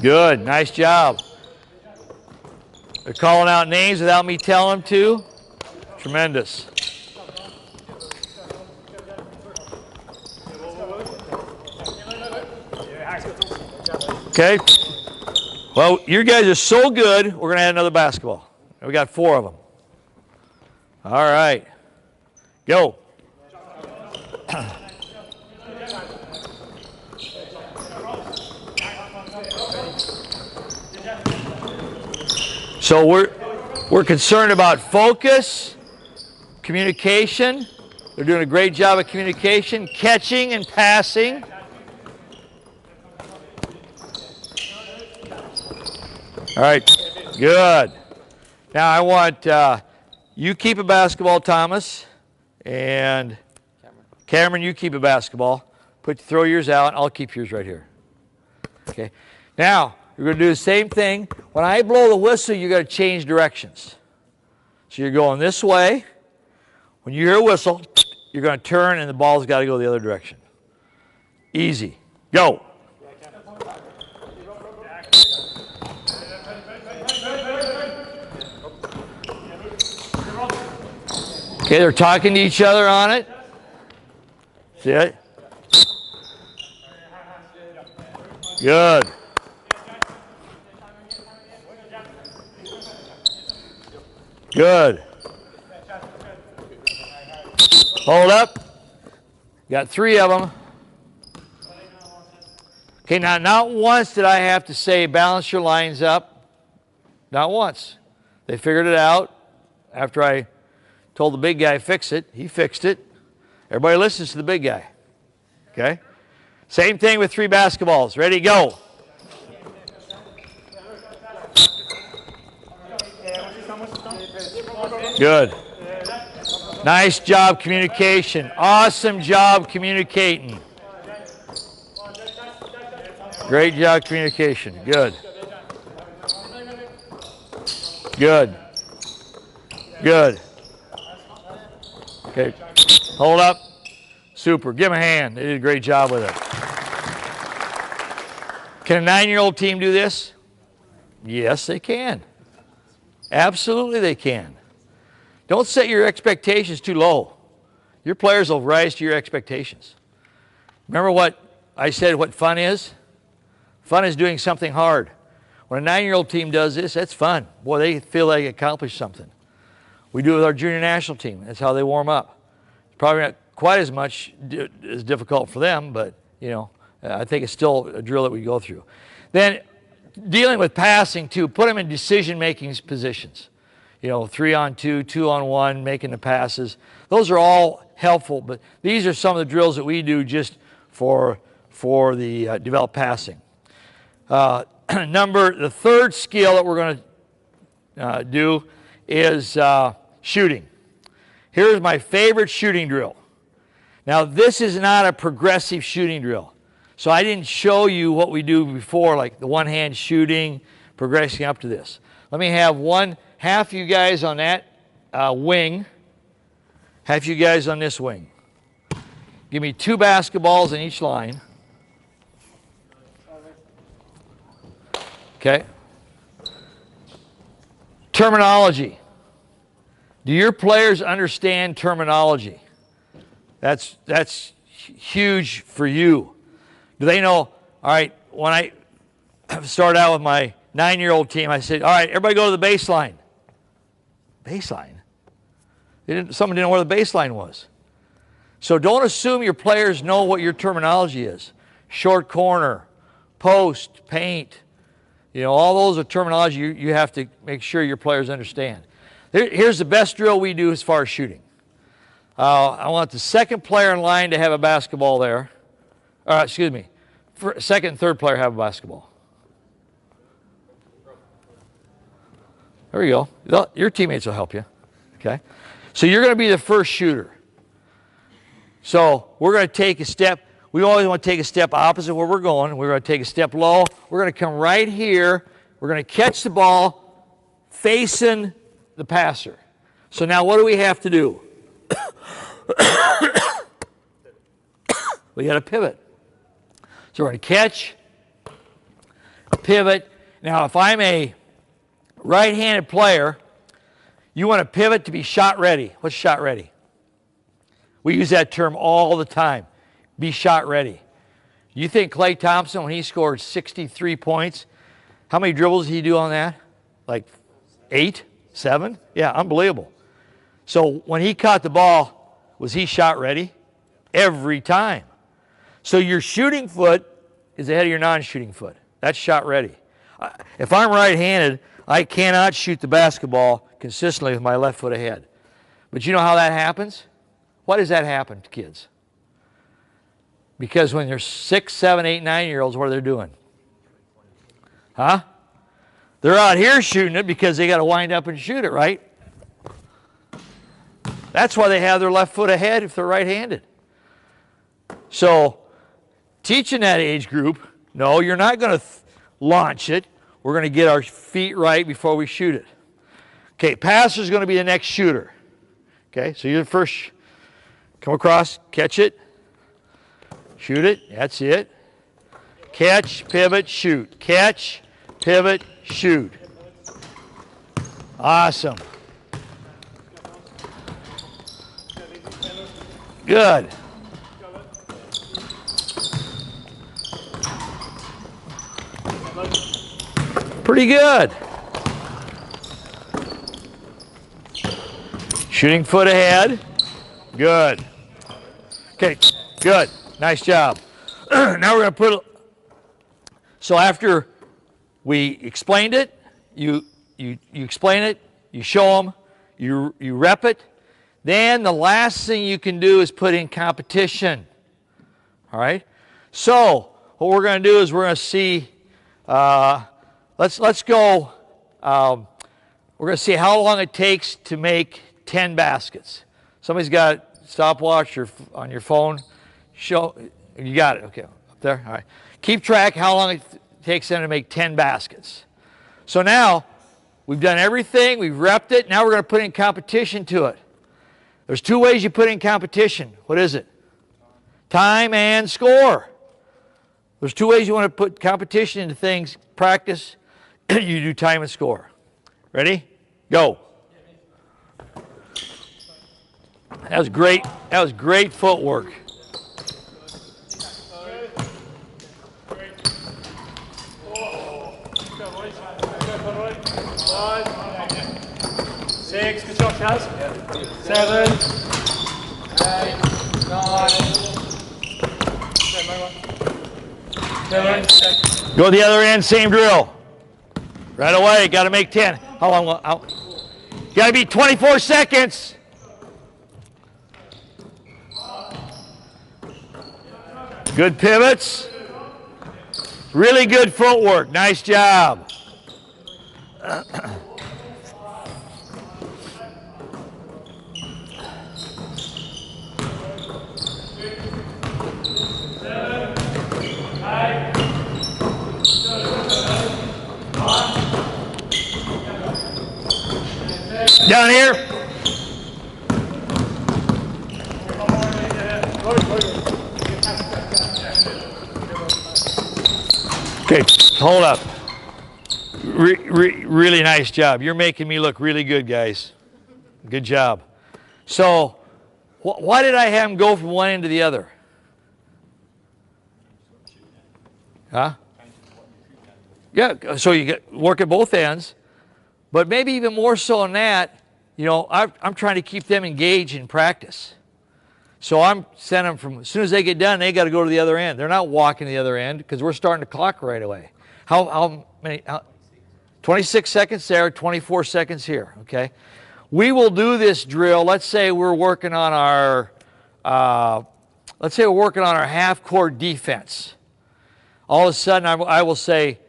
Good. Nice job. They're calling out names without me telling them to. Tremendous. Okay. Well, you guys are so good, we're going to add another basketball. We got 4 of them. All right. Go. So we're concerned about focus, communication. They're doing a great job of communication, catching and passing. All right, good. Now I want you keep a basketball, Thomas, and Cameron, you keep a basketball. Throw yours out. I'll keep yours right here. Okay. Now you're going to do the same thing. When I blow the whistle, you're going to change directions. So you're going this way. When you hear a whistle, you're going to turn, and the ball's got to go the other direction. Easy. Go. Okay, they're talking to each other on it. See it? Good. Good. Hold up. Got 3 of them. Okay, now not once did I have to say balance your lines up. Not once. They figured it out after I told the big guy fix it. He fixed it. Everybody listens to the big guy. Okay? Same thing with 3 basketballs. Ready, go. Good. Nice job communication. Awesome job communicating. Great job communication. Good. Good. Good. Okay. Hold up. Super. Give them a hand. They did a great job with it. Can a 9-year-old team do this? Yes, they can. Absolutely they can. Don't set your expectations too low. Your players will rise to your expectations. Remember what I said what fun is? Fun is doing something hard. When a 9-year-old team does this, that's fun. Boy, they feel they accomplished something. We do it with our junior national team. That's how they warm up. It's probably not quite as much as difficult for them, but you know, I think it's still a drill that we go through. Then dealing with passing too, put them in decision-making positions. You know, 3-on-2, 2-on-1, making the passes. Those are all helpful, but these are some of the drills that we do just for the developed passing. The 3rd skill that we're going to do is shooting. Here's my favorite shooting drill. Now, this is not a progressive shooting drill. So I didn't show you what we do before, like the one-hand shooting, progressing up to this. Let me have half you guys on that wing, half you guys on this wing. Give me 2 basketballs in each line. Okay. Terminology. Do your players understand terminology? That's huge for you. Do they know, all right, when I started out with my 9-year-old team, I said, all right, everybody go to the baseline. Baseline? Someone didn't know where the baseline was. So don't assume your players know what your terminology is. Short corner, post, paint. You know, all those are terminology you have to make sure your players understand. Here's the best drill we do as far as shooting. I want the second player in line to have a basketball there. Excuse me. Second and third player have a basketball. There you go. Your teammates will help you. Okay? So you're going to be the first shooter. So we're going to take a step. We always want to take a step opposite where we're going. We're going to take a step low. We're going to come right here. We're going to catch the ball facing the passer. So now what do we have to do? We got to pivot. So we're going to catch, pivot. Now if I'm a right-handed player, you want to pivot to be shot ready. What's shot ready? We use that term all the time. Be shot ready. You think Klay Thompson, when he scored 63 points, how many dribbles did he do on that? Like 8, 7? Yeah, unbelievable. So when he caught the ball, was he shot ready? Every time. So your shooting foot is ahead of your non-shooting foot. That's shot ready. If I'm right-handed, I cannot shoot the basketball consistently with my left foot ahead. But you know how that happens? Why does that happen to kids? Because when they're 6, 7, 8, 9-year-olds, what are they doing? Huh? They're out here shooting it because they got to wind up and shoot it, right? That's why they have their left foot ahead if they're right-handed. So teaching that age group, no, you're not going to launch it. We're going to get our feet right before we shoot it. Okay, passer's going to be the next shooter. Okay, so you're the first. Come across, catch it, shoot it, that's it. Catch, pivot, shoot. Catch, pivot, shoot. Awesome. Good. Pretty good. Shooting foot ahead. Good. Okay, good. Nice job. Now we're going to put, so after we explained it, you explain it, you show them, you rep it, then the last thing you can do is put in competition. All right? So what we're going to do is we're going to see, let's go, we're going to see how long it takes to make 10 baskets. Somebody's got a stopwatch or on your phone. Show, you got it, okay, up there, all right. Keep track how long it takes them to make 10 baskets. So now, we've done everything, we've repped it, now we're going to put in competition to it. There's 2 ways you put in competition. What is it? Time and score. There's 2 ways you want to put competition into things. Practice, you do time and score. Ready? Go. That was great. That was great footwork. Six, good shot, Chaz. 7, 8, 9, 10. Go to the other end, same drill. Right away, got to make 10. How long? Got to be 24 seconds. Good pivots. Really good footwork. Nice job. Down here. Okay, hold up. Really nice job. You're making me look really good, guys. Good job. So, why did I have him go from one end to the other? Huh? Yeah, so you work at both ends. But maybe even more so than that, you know, I'm trying to keep them engaged in practice. So I'm sending them from, as soon as they get done, they got to go to the other end. They're not walking to the other end because we're starting to clock right away. How many? 26 seconds there, 24 seconds here, okay? We will do this drill. Let's say we're working on our, half-court defense. All of a sudden, I will say,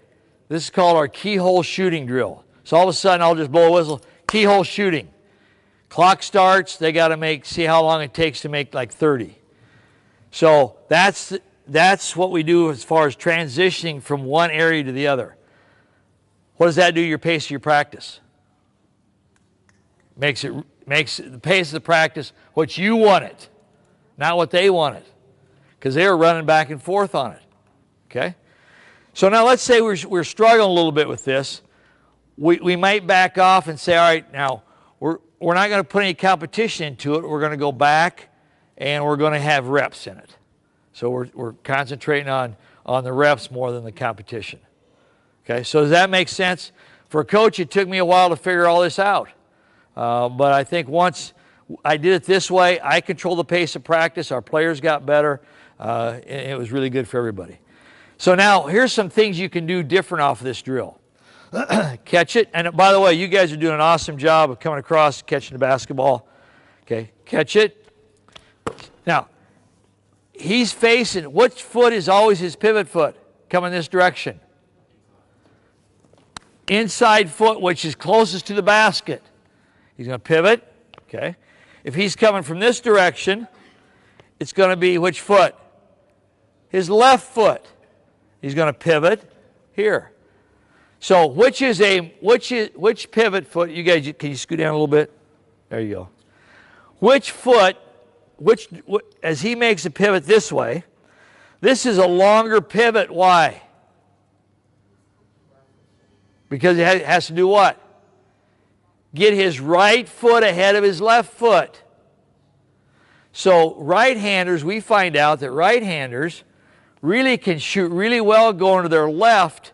this is called our keyhole shooting drill. So all of a sudden, I'll just blow a whistle, keyhole shooting. Clock starts, they got to see how long it takes to make like 30. So that's what we do as far as transitioning from one area to the other. What does that do to your pace of your practice? Makes the pace of the practice what you want it, not what they want it, because they were running back and forth on it. Okay? So now let's say we're struggling a little bit with this. We might back off and say, all right, now we're not going to put any competition into it. We're going to go back and we're going to have reps in it. So we're concentrating on the reps more than the competition. Okay, so does that make sense? For a coach, it took me a while to figure all this out. But I think once I did it this way, I controlled the pace of practice, our players got better, and it was really good for everybody. So now, here's some things you can do different off of this drill. Catch it, and by the way, you guys are doing an awesome job of coming across, catching the basketball. Okay, catch it. Now, he's facing, which foot is always his pivot foot? Coming this direction. Inside foot, which is closest to the basket. He's going to pivot, okay? If he's coming from this direction, it's going to be which foot? His left foot. He's going to pivot here. So which pivot foot? You guys, can you scoot down a little bit? There you go. Which foot, as he makes a pivot this way, this is a longer pivot. Why? Because it has to do what? Get his right foot ahead of his left foot. So right-handers, we find out that right-handers really can shoot really well going to their left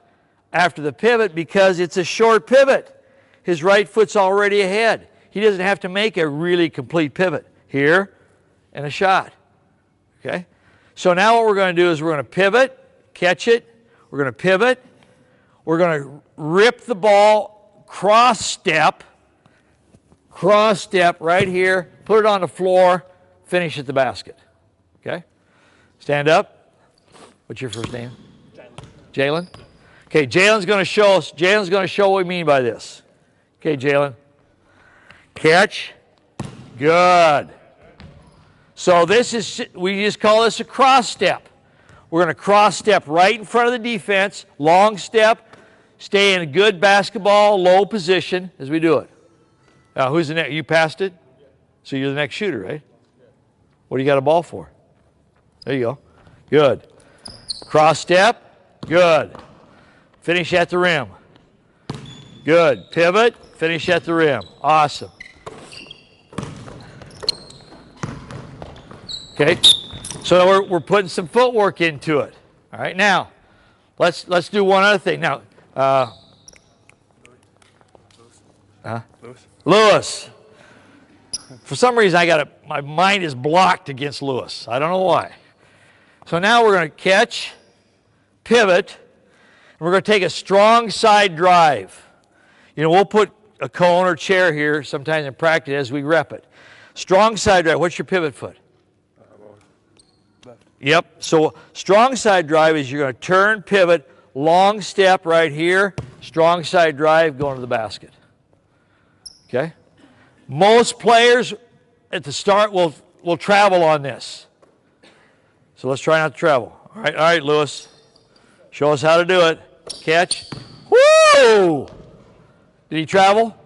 after the pivot because it's a short pivot. His right foot's already ahead. He doesn't have to make a really complete pivot. Here and a shot. Okay? So now what we're going to do is we're going to pivot, catch it. We're going to pivot. We're going to rip the ball, cross step right here, put it on the floor, finish at the basket. Okay? Stand up. What's your first name? Jalen. Okay, Jalen's going to show us. Jalen's going to show what we mean by this. Okay, Jalen. Catch. Good. So this is, we just call this a cross step. We're going to cross step right in front of the defense, long step, stay in a good basketball, low position as we do it. Now, who's the next? You passed it? So you're the next shooter, right? What do you got a ball for? There you go. Good. Cross step. Good. Finish at the rim. Good. Pivot. Finish at the rim. Awesome. Okay. So we're putting some footwork into it. All right. Now, let's do one other thing. Now, Lewis. For some reason, my mind is blocked against Lewis. I don't know why. So now we're going to catch, pivot, and we're going to take a strong side drive. You know, we'll put a cone or chair here sometimes in practice as we rep it. Strong side drive. What's your pivot foot? Left. Yep. So strong side drive is you're going to turn, pivot, long step right here, strong side drive going to the basket. Okay? Most players at the start will travel on this. So let's try not to travel. All right, Lewis. Show us how to do it. Catch. Woo! Did he travel?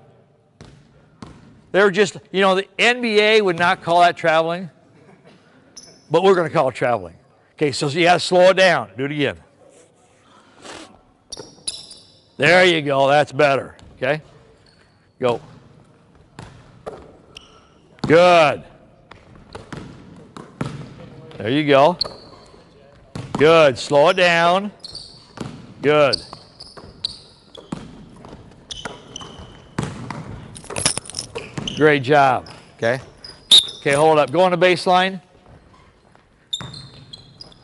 They were just, you know, the NBA would not call that traveling, but we're going to call it traveling. Okay, so you got to slow it down. Do it again. There you go. That's better. Okay? Go. Good. There you go. Good. Slow it down. Good. Great job. Okay. Okay, hold up. Go on the baseline.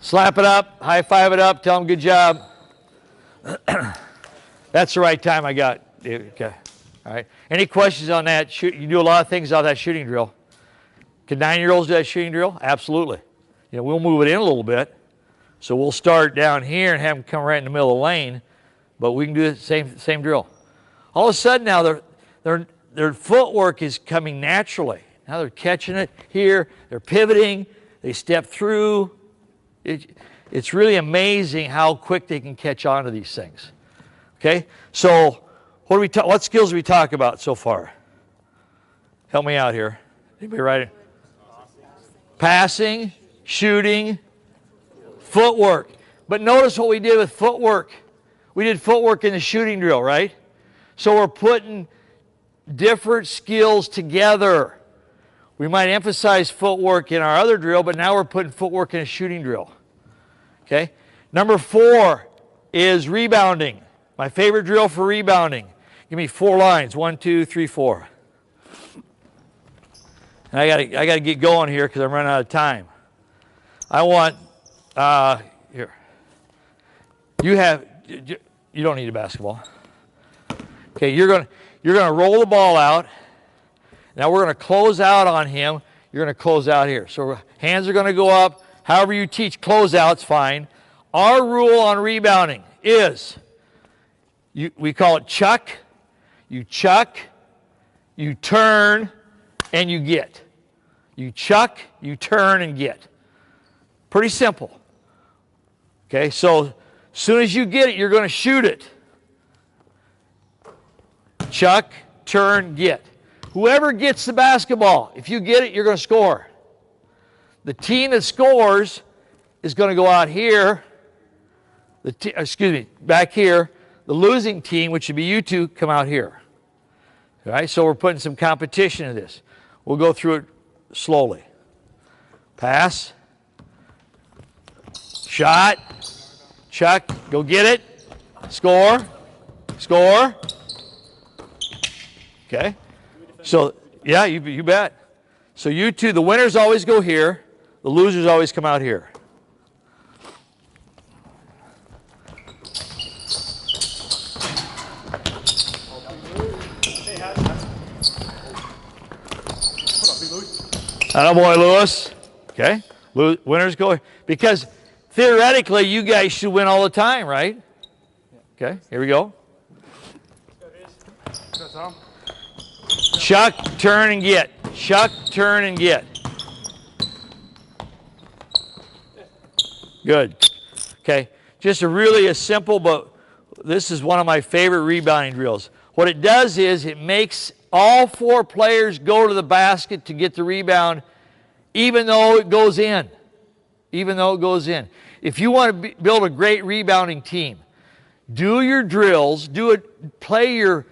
Slap it up, high five it up, tell them good job. That's the right time I got. Okay. All right. Any questions on that? You do a lot of things out of that shooting drill. Can 9-year-olds do that shooting drill? Absolutely. You know, we'll move it in a little bit. So we'll start down here and have them come right in the middle of the lane, but we can do the same drill. All of a sudden now their footwork is coming naturally. Now they're catching it here, they're pivoting, they step through. It's really amazing how quick they can catch on to these things. Okay, so what skills do we talk about so far? Help me out here. Anybody write it? Passing, shooting, footwork. But notice what we did with footwork. We did footwork in the shooting drill, right? So we're putting different skills together. We might emphasize footwork in our other drill, but now we're putting footwork in a shooting drill. Okay? Number 4 is rebounding. My favorite drill for rebounding. Give me 4 lines. 1, 2, 3, 4. And I gotta get going here because I'm running out of time. I want here. You don't need a basketball. Okay, you're gonna roll the ball out. Now we're gonna close out on him. You're gonna close out here. So hands are gonna go up. However you teach closeouts, fine. Our rule on rebounding is we call it chuck, you turn, and you get. You chuck, you turn, and get. Pretty simple. Okay, so as soon as you get it, you're going to shoot it. Chuck, turn, get. Whoever gets the basketball, if you get it, you're going to score. The team that scores is going to go out here. Back here. The losing team, which would be you two, come out here. All right, so we're putting some competition in this. We'll go through it slowly. Pass. Shot. Chuck. Go get it. Score. Score. Okay. So, yeah, you bet. So you two, the winners always go here. The losers always come out here. Attaboy, Lewis. Okay. Winners go. Because theoretically, you guys should win all the time, right? Okay. Here we go. Chuck, turn, and get. Chuck, turn, and get. Good. Okay. Just a simple, but this is one of my favorite rebounding drills. What it does is it makes all 4 players go to the basket to get the rebound, even though it goes in. Even though it goes in. If you want to build a great rebounding team, do your drills, play your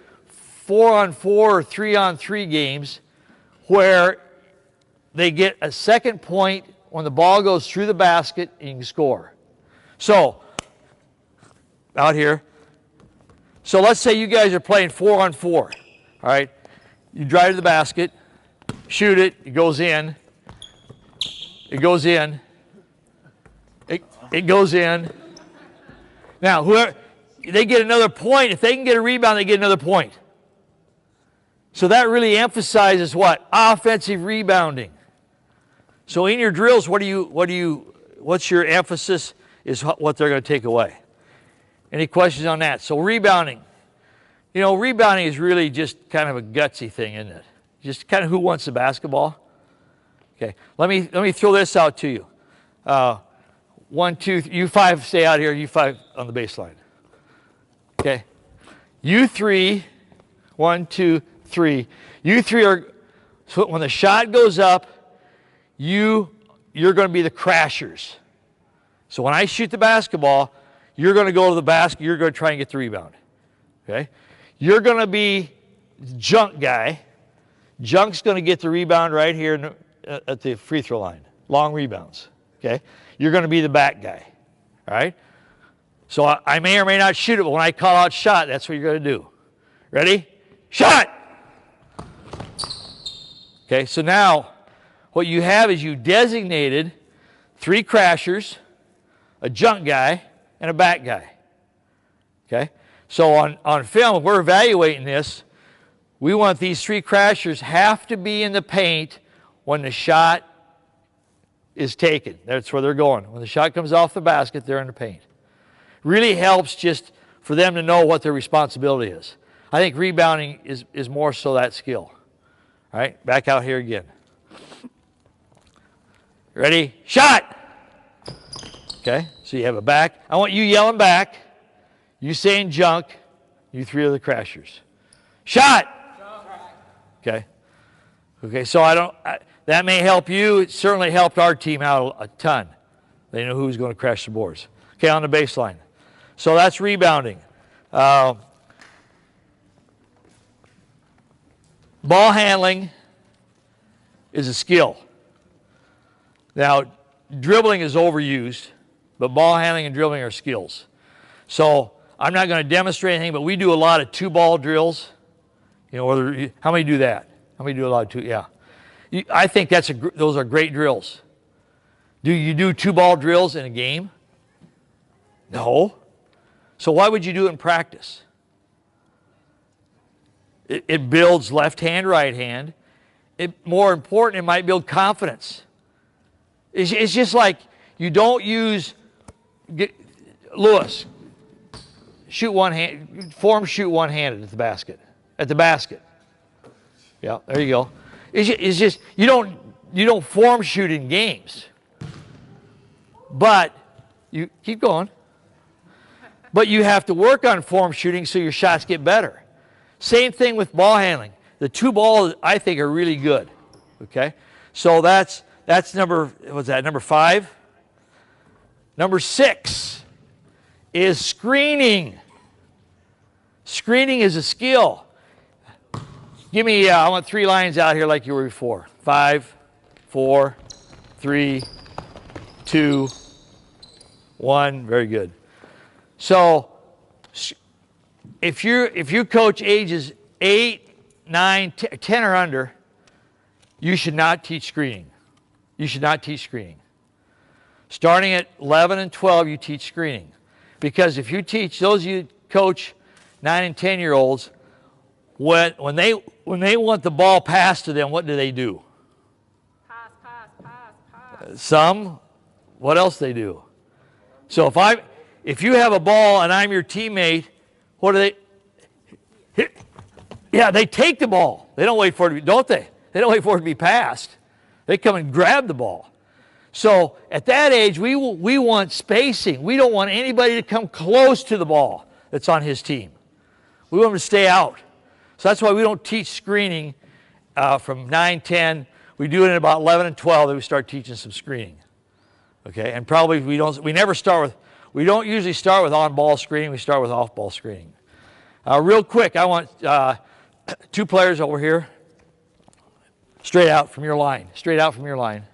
4-on-4 or 3-on-3 games where they get a second point when the ball goes through the basket and you can score. So, out here. So let's say you guys are playing 4-on-4. All right. You drive to the basket, shoot it, it goes in. It goes in. It goes in. Now, they get another point. If they can get a rebound, they get another point. So that really emphasizes what? Offensive rebounding. So in your drills, what's your emphasis is what they're going to take away. Any questions on that? So rebounding. You know, rebounding is really just kind of a gutsy thing, isn't it? Just kind of who wants the basketball. Okay, let me throw this out to you. 1, 2, you 5 stay out here, you 5 on the baseline. Okay, you 3, 1, 2, 3. You 3 are, so when the shot goes up, you're going to be the crashers. So when I shoot the basketball, you're going to go to the basket, you're going to try and get the rebound. Okay? You're going to be junk guy. Junk's going to get the rebound right here at the free throw line. Long rebounds. Okay? You're going to be the back guy. All right? So I may or may not shoot it, but when I call out shot, that's what you're going to do. Ready? Shot! Okay, so now what you have is you designated 3 crashers, a junk guy, and a back guy. Okay? So on film, if we're evaluating this, we want these 3 crashers have to be in the paint when the shot is taken. That's where they're going. When the shot comes off the basket, they're in the paint. Really helps just for them to know what their responsibility is. I think rebounding is more so that skill. All right, back out here again. Ready? Shot! Okay, so you have a back. I want you yelling back. You saying junk. You 3 other crashers. Shot! Okay. Okay, so that may help you. It certainly helped our team out a ton. They know who's going to crash the boards. Okay, on the baseline. So that's rebounding. Ball handling is a skill. Now, dribbling is overused, but ball handling and dribbling are skills. So I'm not going to demonstrate anything, but we do a lot of 2-ball drills. You know, how many do that? How many do a lot of 2? Yeah. I think those are great drills. Do you do 2-ball drills in a game? No. So why would you do it in practice? It builds left hand, right hand. More important, it might build confidence. It's just like you don't use, Lewis, shoot one hand, form shoot one-handed at the basket. At the basket. Yeah, there you go. It's just you don't form shoot in games. But you keep going. But you have to work on form shooting so your shots get better. Same thing with ball handling. The 2 balls I think are really good. Okay? So that's number 5. Number 6 is screening. Screening is a skill. Give me, I want 3 lines out here like you were before. 5, 4, 3, 2, 1. Very good. So if you coach ages 8, 9, 10 or under, you should not teach screening. You should not teach screening. Starting at 11 and 12, you teach screening. Because if you teach those you coach 9 and 10-year-olds, when they want the ball passed to them, what do? Pass. Some. What else they do? So if you have a ball and I'm your teammate, what do they? Yeah, they take the ball. They don't wait for it to be, don't they? They don't wait for it to be passed. They come and grab the ball. So at that age, we want spacing. We don't want anybody to come close to the ball that's on his team. We want them to stay out. So that's why we don't teach screening from 9, 10. We do it at about 11 and 12 that we start teaching some screening. Okay, and probably we don't usually start with on-ball screening. We start with off-ball screening. Real quick, I want 2 players over here. Straight out from your line. Straight out from your line.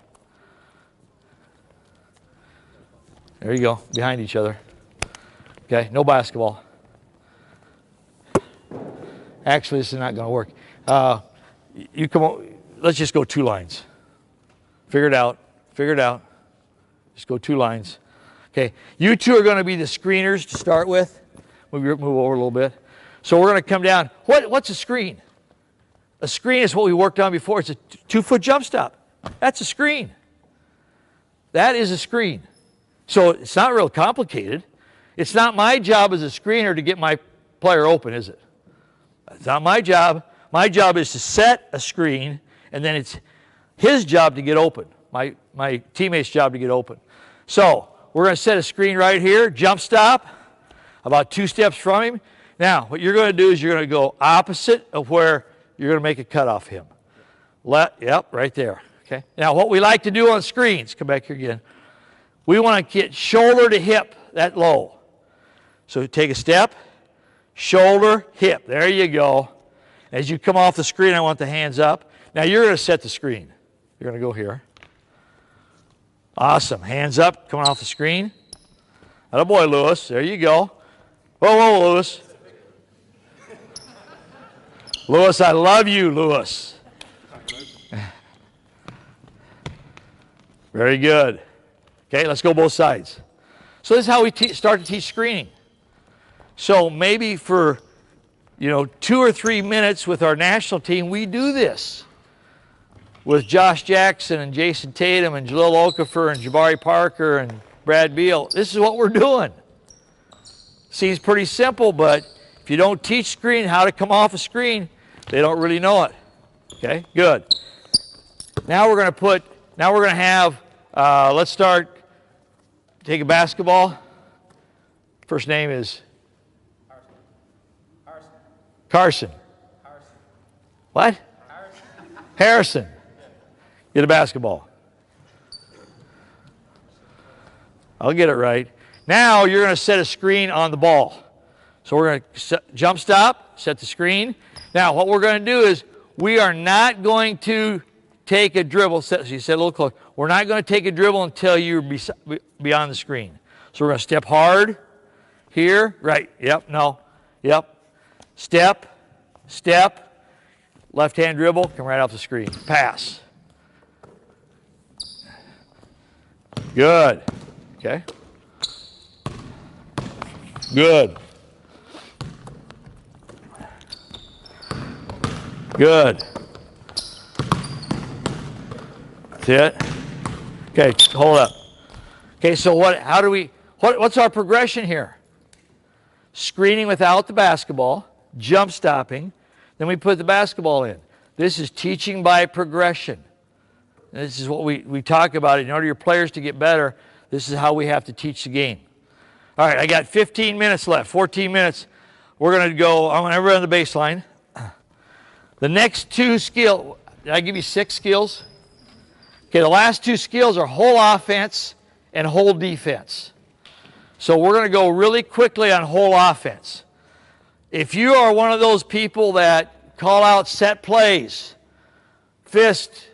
There you go, behind each other. Okay, no basketball. Actually, this is not going to work. You come on, let's just go 2 lines. Figure it out. Just go 2 lines. Okay, you 2 are going to be the screeners to start with. Move over a little bit. So we're going to come down. What's a screen? A screen is what we worked on before. It's a 2-foot jump stop. That's a screen. That is a screen. So it's not real complicated. It's not my job as a screener to get my player open, is it? It's not my job. My job is to set a screen, and then it's his job to get open. My teammate's job to get open. So we're going to set a screen right here, jump stop, about 2 steps from him. Now, what you're going to do is you're going to go opposite of where you're going to make a cut off him. Yep, right there. Okay. Now, what we like to do on screens, come back here again, we want to get shoulder to hip that low. So take a step, shoulder, hip. There you go. As you come off the screen, I want the hands up. Now, you're going to set the screen. You're going to go here. Awesome. Hands up, coming off the screen. Attaboy, Lewis. There you go. Whoa, Lewis. Lewis, I love you, Lewis. Very good. Okay, let's go both sides. So this is how we start to teach screening. So maybe for, 2 or 3 minutes with our national team, we do this with Josh Jackson and Jason Tatum and Jalil Okafor and Jabari Parker and Brad Beal. This is what we're doing. Seems pretty simple, but if you don't teach screen how to come off a screen, they don't really know it. Okay, good. Now we're going to have, let's start, take a basketball. First name is? Carson. What? Harrison. Get a basketball. I'll get it right. Now you're going to set a screen on the ball. So we're going to jump stop, set the screen. Now what we're going to do is we are not going to take a dribble. So you said a little close. We're not going to take a dribble until you're beyond the screen. So we're going to step hard here. Right. Yep. No. Yep. Step. Step. Left-hand dribble. Come right off the screen. Pass. Good. Okay. Good. Good. That's it. Okay, hold up. Okay, so what's our progression here? Screening without the basketball, jump stopping, then we put the basketball in. This is teaching by progression. This is what we talk about. In order for your players to get better, this is how we have to teach the game. All right, I got 15 minutes left, 14 minutes. We're going to go, I'm going to run the baseline. The next 2 skills, did I give you 6 skills? Okay, the last 2 skills are whole offense and whole defense. So we're going to go really quickly on whole offense. If you are one of those people that call out set plays, fist,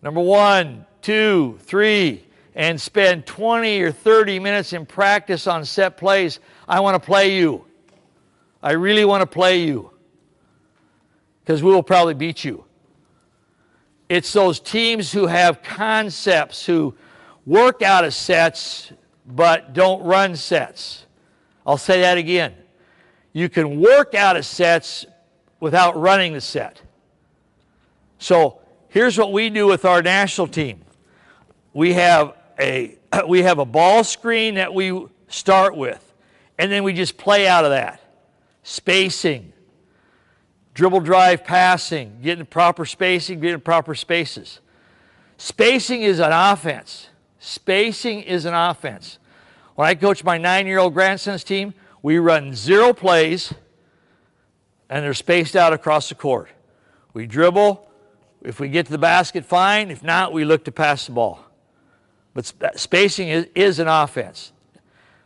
number 1, 2, 3, and spend 20 or 30 minutes in practice on set plays, I want to play you. I really want to play you. Because we will probably beat you. It's those teams who have concepts, who work out of sets, but don't run sets. I'll say that again. You can work out of sets without running the set. So here's what we do with our national team. We have a ball screen that we start with, and then we just play out of that. Spacing. Dribble, drive, passing, getting proper spacing, getting proper spaces. Spacing is an offense. Spacing is an offense. When I coach my 9-year-old grandson's team, we run 0 plays, and they're spaced out across the court. We dribble. If we get to the basket, fine. If not, we look to pass the ball. But spacing is an offense.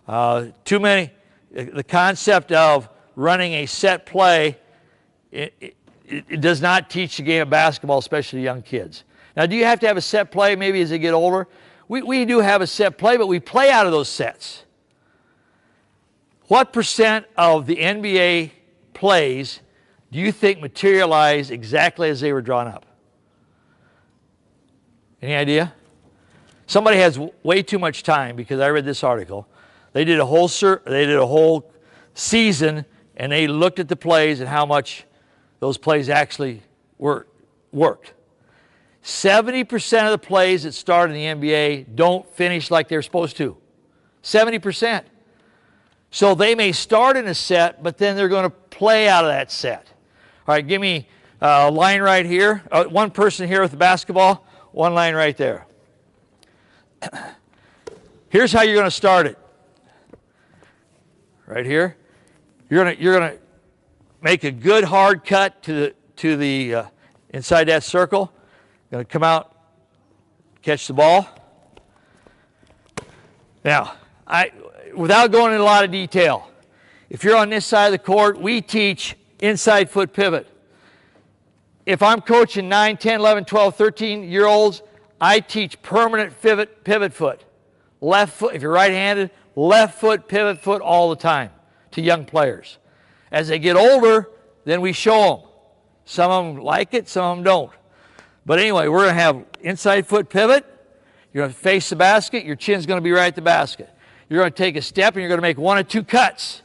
The concept of running a set play, it does not teach the game of basketball, especially young kids. Now, do you have to have a set play maybe as they get older? We do have a set play, but we play out of those sets. What % of the NBA plays do you think materialize exactly as they were drawn up? Any idea? Somebody has way too much time, because I read this article. They did a whole season, and they looked at the plays and how much those plays actually worked. 70% of the plays that start in the NBA don't finish like they're supposed to. 70%. So they may start in a set, but then they're going to play out of that set. All right, give me a line right here. One person here with the basketball, one line right there. Here's how you're going to start it. Right here. You're going to make a good hard cut to the inside that circle. Going to come out, catch the ball. Now, without going into a lot of detail, if you're on this side of the court, we teach inside foot pivot. If I'm coaching 9, 10, 11, 12, 13-year-olds, I teach permanent pivot foot. Left foot, if you're right-handed, left foot, pivot foot all the time to young players. As they get older, then we show them. Some of them like it, some of them don't. But anyway, we're going to have inside foot pivot. You're going to face the basket. Your chin's going to be right at the basket. you're going to take a step and you're going to make 1 or 2 cuts.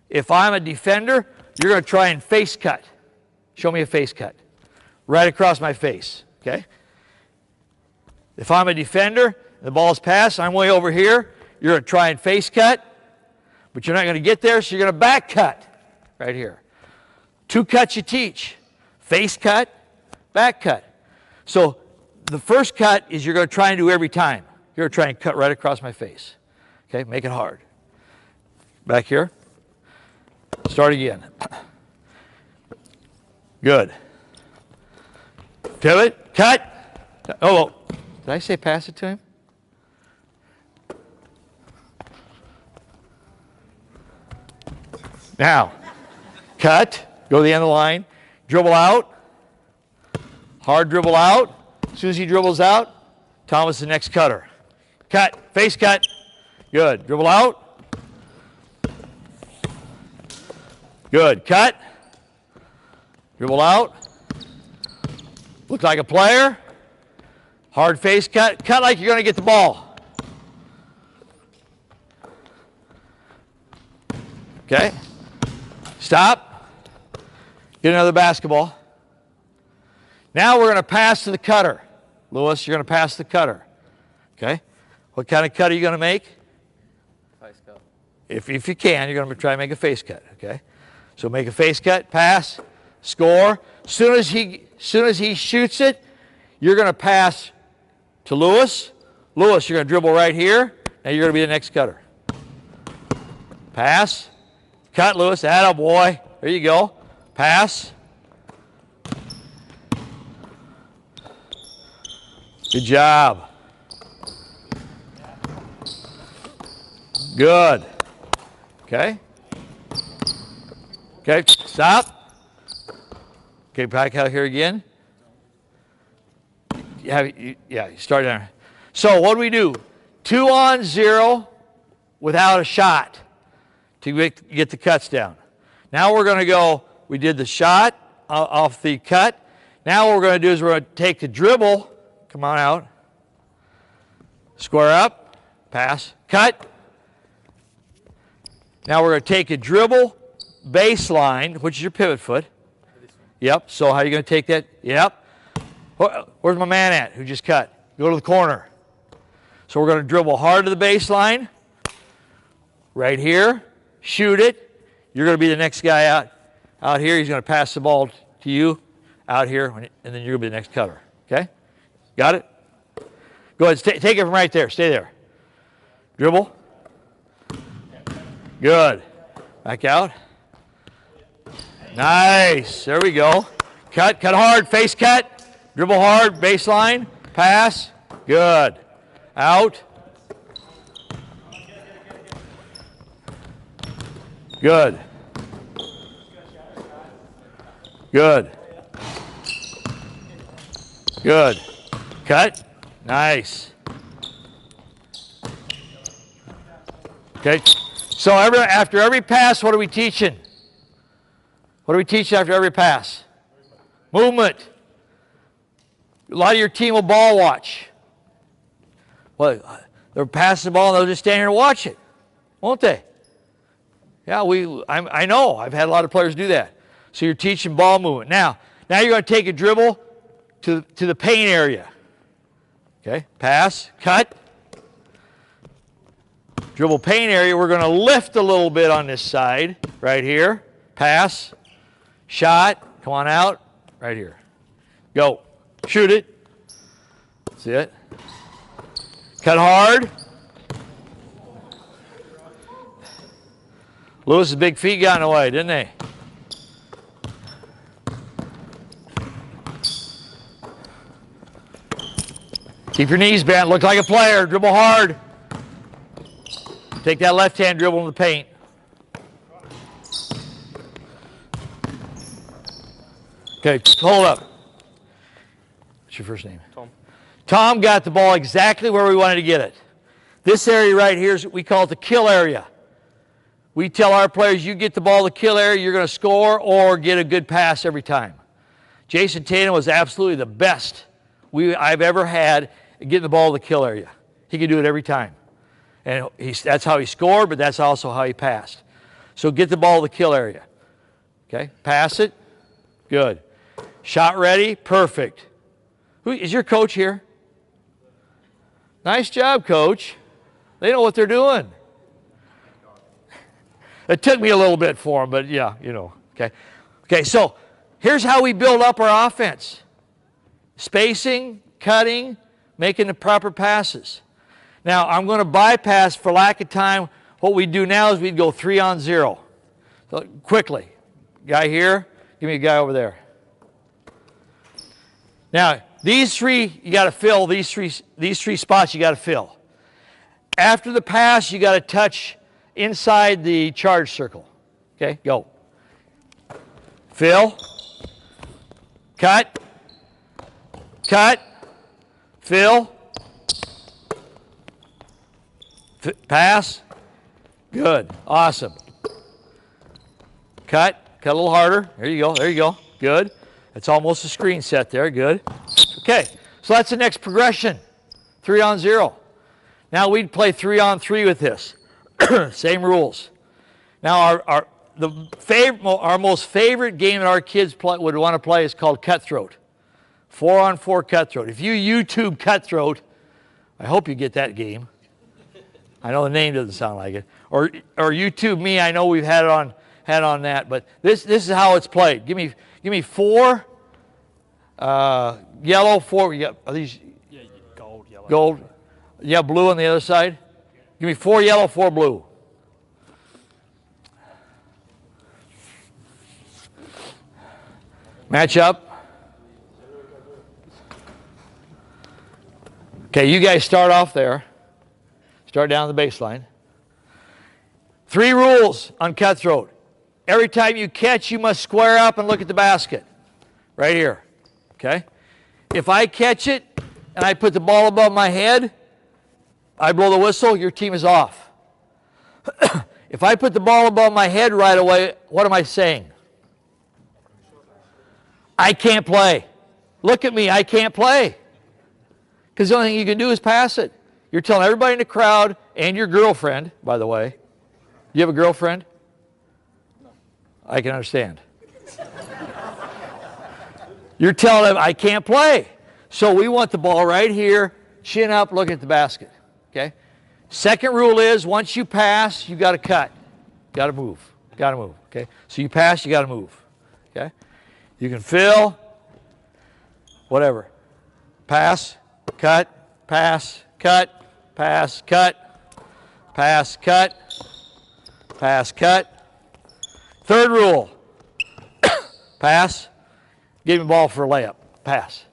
If I'm a defender, you're going to try and face cut. Show me a face cut. Right across my face, okay? If I'm a defender, the ball's passed, I'm way over here, you're going to try and face cut, but you're not going to get there, so you're going to back cut right here. 2 cuts you teach. Face cut, back cut. So the first cut is you're going to try and do every time. You're going to try and cut right across my face. Okay, make it hard. Back here. Start again. Good. Pivot, cut. Oh, did I say pass it to him? Now, cut, go to the end of the line, dribble out, hard dribble out. As soon as he dribbles out, Thomas the next cutter. Cut, face cut, good. Dribble out, good. Cut, dribble out, look like a player, hard face cut, cut like you're going to get the ball. Okay, stop, get another basketball. Now we're going to pass to the cutter. Lewis, you're going to pass the cutter. Okay? What kind of cut are you going to make? Face cut. If you can, you're going to try and make a face cut. Okay? So make a face cut, pass, score. Soon as he shoots it, you're going to pass to Lewis. Lewis, you're going to dribble right here. Now you're going to be the next cutter. Pass. Cut, Lewis. Atta boy. There you go. Pass. Good job. Good. Okay. Okay, stop. Okay, back out here again. You start down. So what do we do? 2 on 0 without a shot to get the cuts down. Now we're going to go, we did the shot off the cut. Now what we're going to do is we're going to take the dribble. Come on out. Square up. Pass. Cut. Now we're going to take a dribble baseline, which is your pivot foot. Yep. So how are you going to take that? Yep. Where's my man at who just cut? Go to the corner. So we're going to dribble hard to the baseline. Right here. Shoot it. You're going to be the next guy out here. He's going to pass the ball to you out here, and then you're going to be the next cutter. Okay? Got it? Go ahead. Take it from right there. Stay there. Dribble. Good. Back out. Nice. There we go. Cut. Cut hard. Face cut. Dribble hard. Baseline. Pass. Good. Out. Good. Good. Good. Cut. Nice. Okay. So after every pass, what are we teaching? What do we teach after every pass? Movement. A lot of your team will ball watch. Well, they'll pass the ball and they'll just stand here and watch it, won't they? Yeah, I know. I've had a lot of players do that. So you're teaching ball movement. Now you're going to take a dribble to the paint area. Okay, pass, cut. Dribble paint area. We're going to lift a little bit on this side, right here. Pass, shot, come on out, right here. Go, shoot it. That's it. Cut hard. Lewis's big feet got in the way, didn't they? Keep your knees bent. Look like a player. Dribble hard. Take that left hand dribble in the paint. Okay, hold up. What's your first name? Tom. Tom got the ball exactly where we wanted to get it. This area right here, we call it the kill area. We tell our players, you get the ball to the kill area, you're going to score or get a good pass every time. Jason Tatum was absolutely the best I've ever had at getting the ball to the kill area. He could do it every time. And that's how he scored, but that's also how he passed. So get the ball to the kill area. Okay, pass it. Good. Shot ready. Perfect. Who is your coach here? Nice job, coach. They know what they're doing. It took me a little bit for them, but yeah, you know. Okay. Okay, so here's how we build up our offense. Spacing, cutting, making the proper passes. Now, I'm going to bypass, for lack of time, what we do now is we'd go 3-on-0. So quickly. Guy here, give me a guy over there. Now, these three you got to fill, these three spots you got to fill. After the pass, you got to touch inside the charge circle. Okay, go. Fill. Cut. Cut. Fill. Pass. Good. Awesome. Cut. Cut a little harder. There you go. There you go. Good. It's almost a screen set there. Good. Okay. So that's the next progression. 3-on-0. Now we'd play 3-on-3 with this. Same rules. Now our most favorite game that our kids would want to play is called Cutthroat. 4-on-4 Cutthroat. If you YouTube Cutthroat, I hope you get that game. I know the name doesn't sound like it. Or YouTube me. I know we've had on that, but this is how it's played. Give me 4 yellow, 4. Are these Gold, yellow. gold? Yeah, blue on the other side. Give me 4 yellow, 4 blue. Match up. Okay, you guys start off there. Start down the baseline. 3 rules on Cutthroat. Every time you catch, you must square up and look at the basket. Right here. Okay? If I catch it and I put the ball above my head, I blow the whistle, your team is off. If I put the ball above my head right away, what am I saying? I can't play. Look at me, I can't play. Because the only thing you can do is pass it. You're telling everybody in the crowd and your girlfriend, by the way. You have a girlfriend? No. I can understand. You're telling them, I can't play. So we want the ball right here, chin up, look at the basket. Okay? Second rule is, once you pass, you got to cut. Got to move. Got to move. Okay? So you pass, you got to move. Okay? You can fill, whatever. Pass, cut, pass, cut, pass, cut, pass, cut, pass, cut. Third rule, pass, give me the ball for a layup, pass.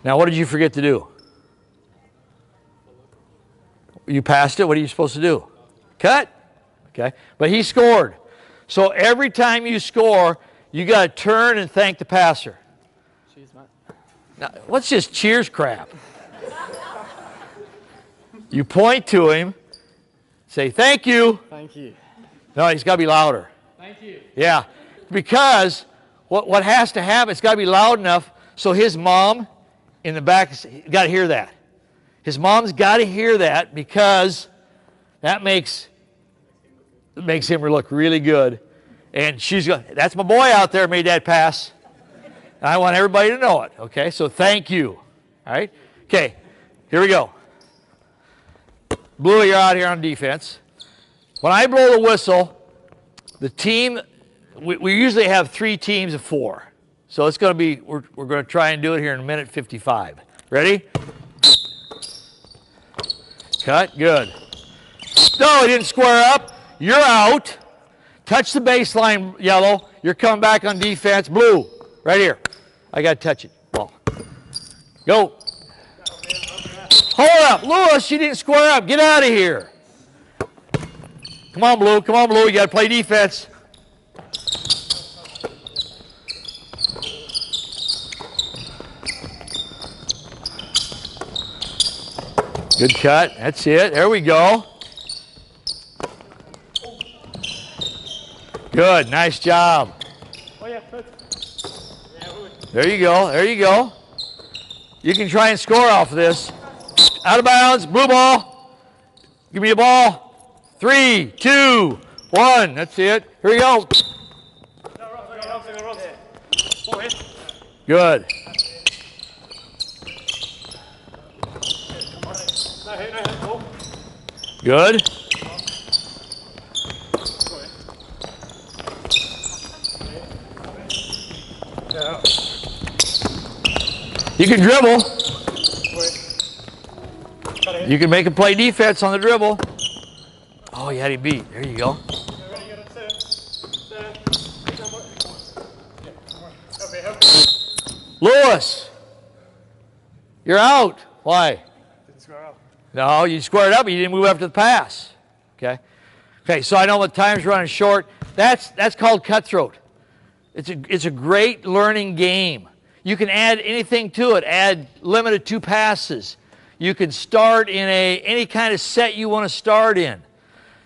Now, what did you forget to do? You passed it, what are you supposed to do? Cut. Okay, but he scored. So every time you score, you got to turn and thank the passer. Now, what's this cheers crap? You point to him, say, thank you. Thank you. No, he's got to be louder. Thank you. Yeah, because what has to happen, it's got to be loud enough so his mom in the back got to hear that. His mom's got to hear that because that makes him look really good. And she's going, that's my boy out there made that pass. And I want everybody to know it. Okay, so thank you. All right? Okay, here we go. Blue, you're out here on defense. When I blow the whistle, the team, we usually have 3 teams of 4. So it's going to be, we're going to try and do it here in a minute 55. Ready? Cut, good. No, it didn't square up. You're out. Touch the baseline, yellow. You're coming back on defense. Blue, right here. I got to touch it. Ball. Go. Hold up. Lewis, you didn't square up. Get out of here. Come on, Blue. Come on, Blue. You got to play defense. Good cut. That's it. There we go. Good. Nice job. Oh, yeah, good. There you go. There you go. You can try and score off of this. Out of bounds. Blue ball. Give me the ball. 3, 2, 1. That's it. Here we go. Good. Good. You can dribble. You can make him play defense on the dribble. Oh, you had him beat. There you go. Lewis, you're out. Why? No, you squared up, but you didn't move after the pass. Okay. Okay, so I know the time's running short. That's called Cutthroat. It's a great learning game. You can add anything to it. Add limited 2 passes. You can start in any kind of set you want to start in.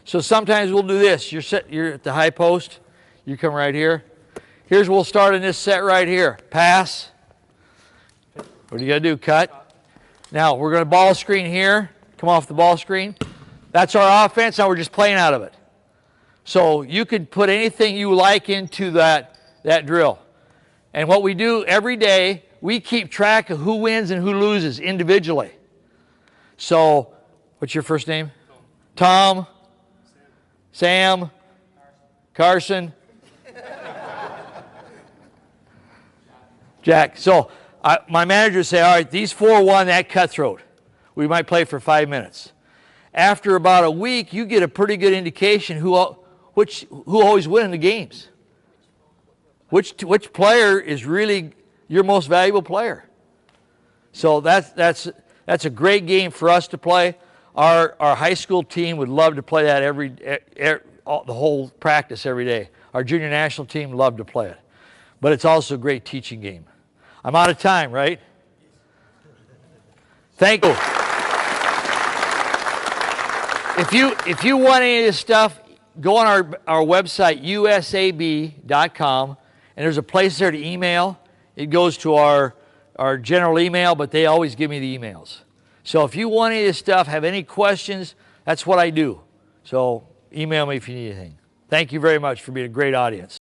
So sometimes we'll do this. You're at the high post. You come right here. Here's we'll start in this set right here. Pass. What do you got to do? Cut. Now we're going to ball screen here. Come off the ball screen. That's our offense. Now we're just playing out of it. So you could put anything you like into that drill. And what we do every day, we keep track of who wins and who loses individually. So, what's your first name? Tom? Sam? Carson? Jack. So, my manager would say, all right, these 4 won that Cutthroat. We might play for 5 minutes. After about a week, you get a pretty good indication who always wins the games. Which player is really your most valuable player. So that's a great game for us to play. Our high school team would love to play that the whole practice every day. Our junior national team loved to play it. But it's also a great teaching game. I'm out of time, right? Thank you. If you want any of this stuff, go on our website, usab.com, and there's a place there to email. It goes to our general email, but they always give me the emails. So if you want any of this stuff, have any questions, that's what I do. So email me if you need anything. Thank you very much for being a great audience.